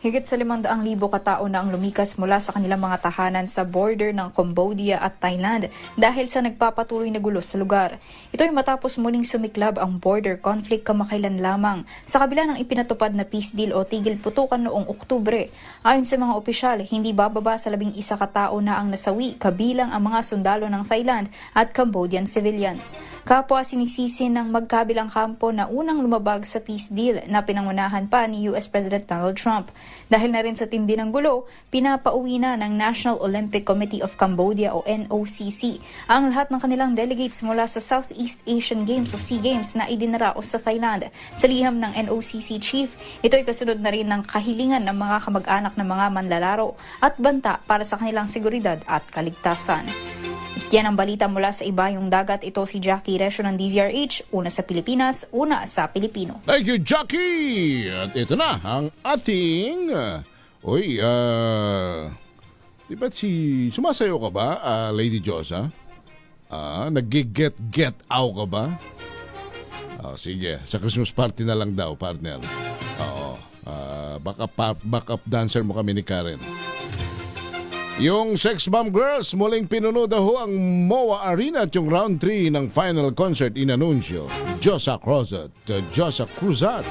Higit sa 500,000 katao na ang lumikas mula sa kanilang mga tahanan sa border ng Cambodia at Thailand dahil sa nagpapatuloy na gulo sa lugar. Ito ay matapos muling sumiklab ang border conflict kamakailan lamang sa kabila ng ipinatupad na peace deal o tigil putukan noong Oktubre. Ayon sa mga opisyal, hindi bababa sa 11 katao na ang nasawi kabilang ang mga sundalo ng Thailand at Cambodian civilians. Kapwa sinisisi ng magkabilang kampo na unang lumabag sa peace deal na pinangunahan pa ni US President Donald Trump. Dahil na rin sa tindi ng gulo, pinapauwi na ng National Olympic Committee of Cambodia o NOCC ang lahat ng kanilang delegates mula sa Southeast Asian Games o SEA Games na idinaraos sa Thailand. Sa liham ng NOCC chief, ito ay kasunod na rin ng kahilingan ng mga kamag-anak ng mga manlalaro at banta para sa kanilang seguridad at kaligtasan. Yan ang balita mula sa ibayong dagat. Ito si Jackie Resyo ng DZRH, una sa Pilipinas, una sa Pilipino. Thank you, Jackie! At ito na ang ating... di ba sumasayo ka ba, Lady Josa? Nag-get out ka ba? Sige, sa Christmas party na lang daw, partner. Oo. Backup dancer mo kami ni Karen. Yung Sex Bomb Girls muling pinuno daw ang MOA Arena at yung round 3 ng final concert inanunsyo. Josa Cruzat.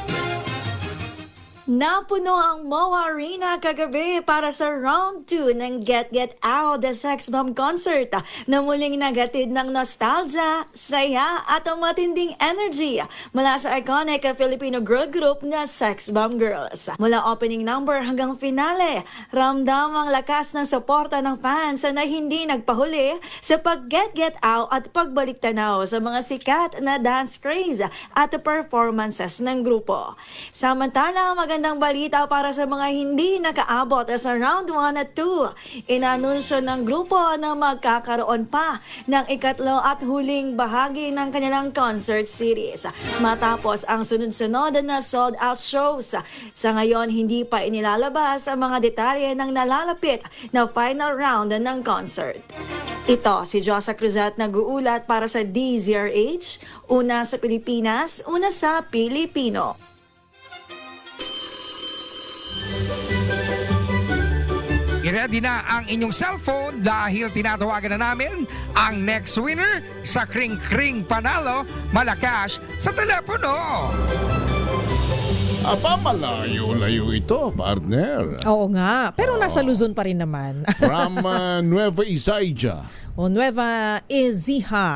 Napuno ang MOA Arena kagabi para sa round 2 ng Get Out the Sex Bomb Concert na muling nagatid ng nostalgia, saya at matinding energy mula sa iconic Filipino girl group na Sex Bomb Girls. Mula opening number hanggang finale, ramdam ang lakas ng suporta ng fans na hindi nagpahuli sa pag-get out at pagbalik tanaw sa mga sikat na dance craze at performances ng grupo. Samantala, magandang balita para sa mga hindi nakaabot sa round 1 at 2. Inanunsyo ng grupo na magkakaroon pa ng ikatlo at huling bahagi ng kanilang concert series. Matapos ang sunod-sunod na sold-out shows, sa ngayon hindi pa inilalabas ang mga detalye ng nalalapit na final round ng concert. Ito si Josa Cruzat nag-uulat para sa DZRH, una sa Pilipinas, una sa Pilipino. I-ready na ang inyong cellphone dahil tinatawagan na namin ang next winner sa Kring Kring Panalo Malacash sa telepono. Malayo-layo ito, partner. Oo nga, pero nasa Luzon pa rin naman. From Nueva Ecija. O Nueva Ecija.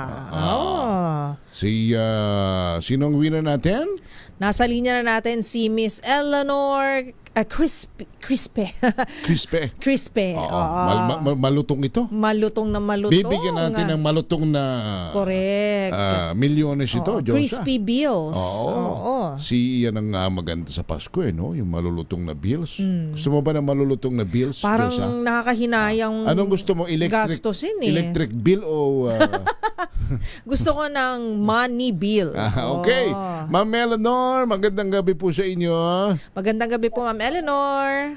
Sinong winner natin? Nasa linya na natin si Miss Eleanor Crispe. Malutong ito. Malutong na malutong. Bibigyan natin ng malutong na correct. Milyones ito, Josa. Crispy bills. Oo. Yan ang maganda sa Pasko, no? Yung malulutong na bills. Gusto mo ba ng malulutong na bills, parang Josa? nakakahinayang anong gusto mo? gastusin Electric bill o... Gusto ko ng money bill. Okay. Ma'am Eleanor, magandang gabi po sa inyo. Magandang gabi po, Ma'am Eleanor.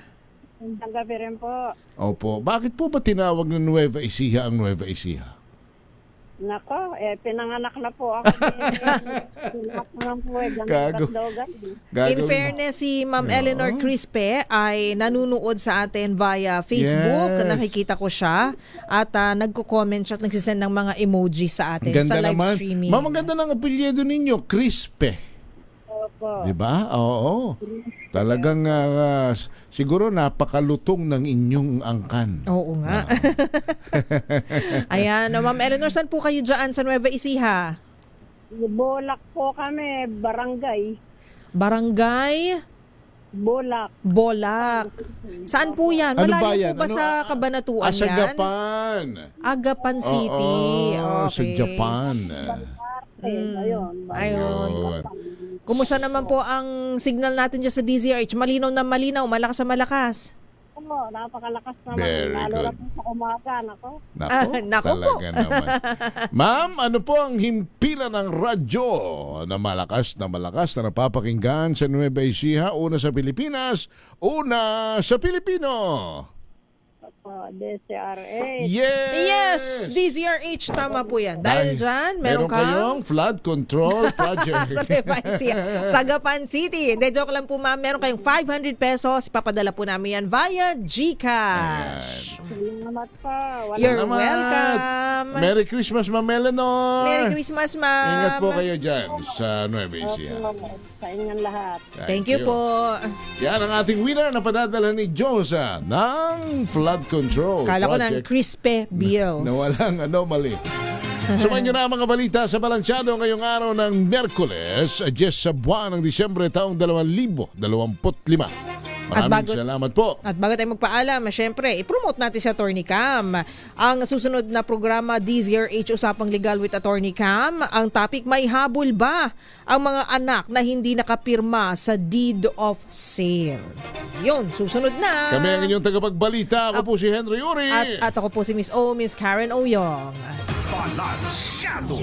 Magandang gabi rin po. Opo. Bakit po ba tinawag ng Nueva Ecija ang Nueva Ecija? Nako, pinanganak na po ako. In fairness, si Ma'am Eleanor Crispe ay nanunood sa atin via Facebook. Yes. Nakikita ko siya. At nagko-comment siya at nagsisend ng mga emoji sa atin Ganda sa live naman. streaming. Ma'am, ang ganda ng apelyido ninyo, Crispe. Opo. Diba? Oo. Talagang siguro napakalutong ng inyong angkan. Oo nga. Ayan, Ma'am Eleanor, saan po kayo dyan sa Nueva Ecija? Bolak po kami, barangay. Barangay? Bolak. Saan po yan? Ano Malayo ba yan? po ba sa Kabanatuan yan? Sa Japan. Agapan City. Oo, sa Japan. Ayun. Kumusta naman po ang signal natin dyan sa DZRH? Malinaw na malinaw, malakas na malakas. Oo, napakalakas naman. Very Lalo good. na po sa umaga, nako. Nako po. Talaga naman. Ma'am, ano po ang himpilan ng radyo na malakas na napapakinggan sa Nueva Ecija, una sa Pilipinas, una sa Pilipino? DCRA. Yes, DZRH, tama po yan. Dahil dyan, meron kayong flood control project. sa Lepan City. Sagapan City. Hindi, joke lang po ma'am. Meron kayong 500 pesos. Ipapadala po namin yan via GCash. Salamat po. You're Salamat. welcome. Merry Christmas, Ma'am Eleanor. Merry Christmas, ma'am. Ingat po kayo dyan sa Nueva Ecija. Sa inyong lahat. Thank you po. Yan ang ating winner na padadala ni Josa ng flood control Kala ko ng project crispy bills. na walang anomaly. Sumayin nyo na ang mga balita sa Balansyado ngayong araw ng Miyerkules, 10 sa buwan ng Disyembre taong 2025. Maraming salamat po. At bago tayo magpaalam, syempre, i-promote natin si Attorney Cam. Ang susunod na programa, DZRH Usapang Legal with Attorney Cam. Ang topic, may habol ba ang mga anak na hindi nakapirma sa deed of sale? Yun, susunod na. Kami ang inyong tagapagbalita. Ako po si Henry Uri. At ako po si Miss Karen Oyong. Balansyado.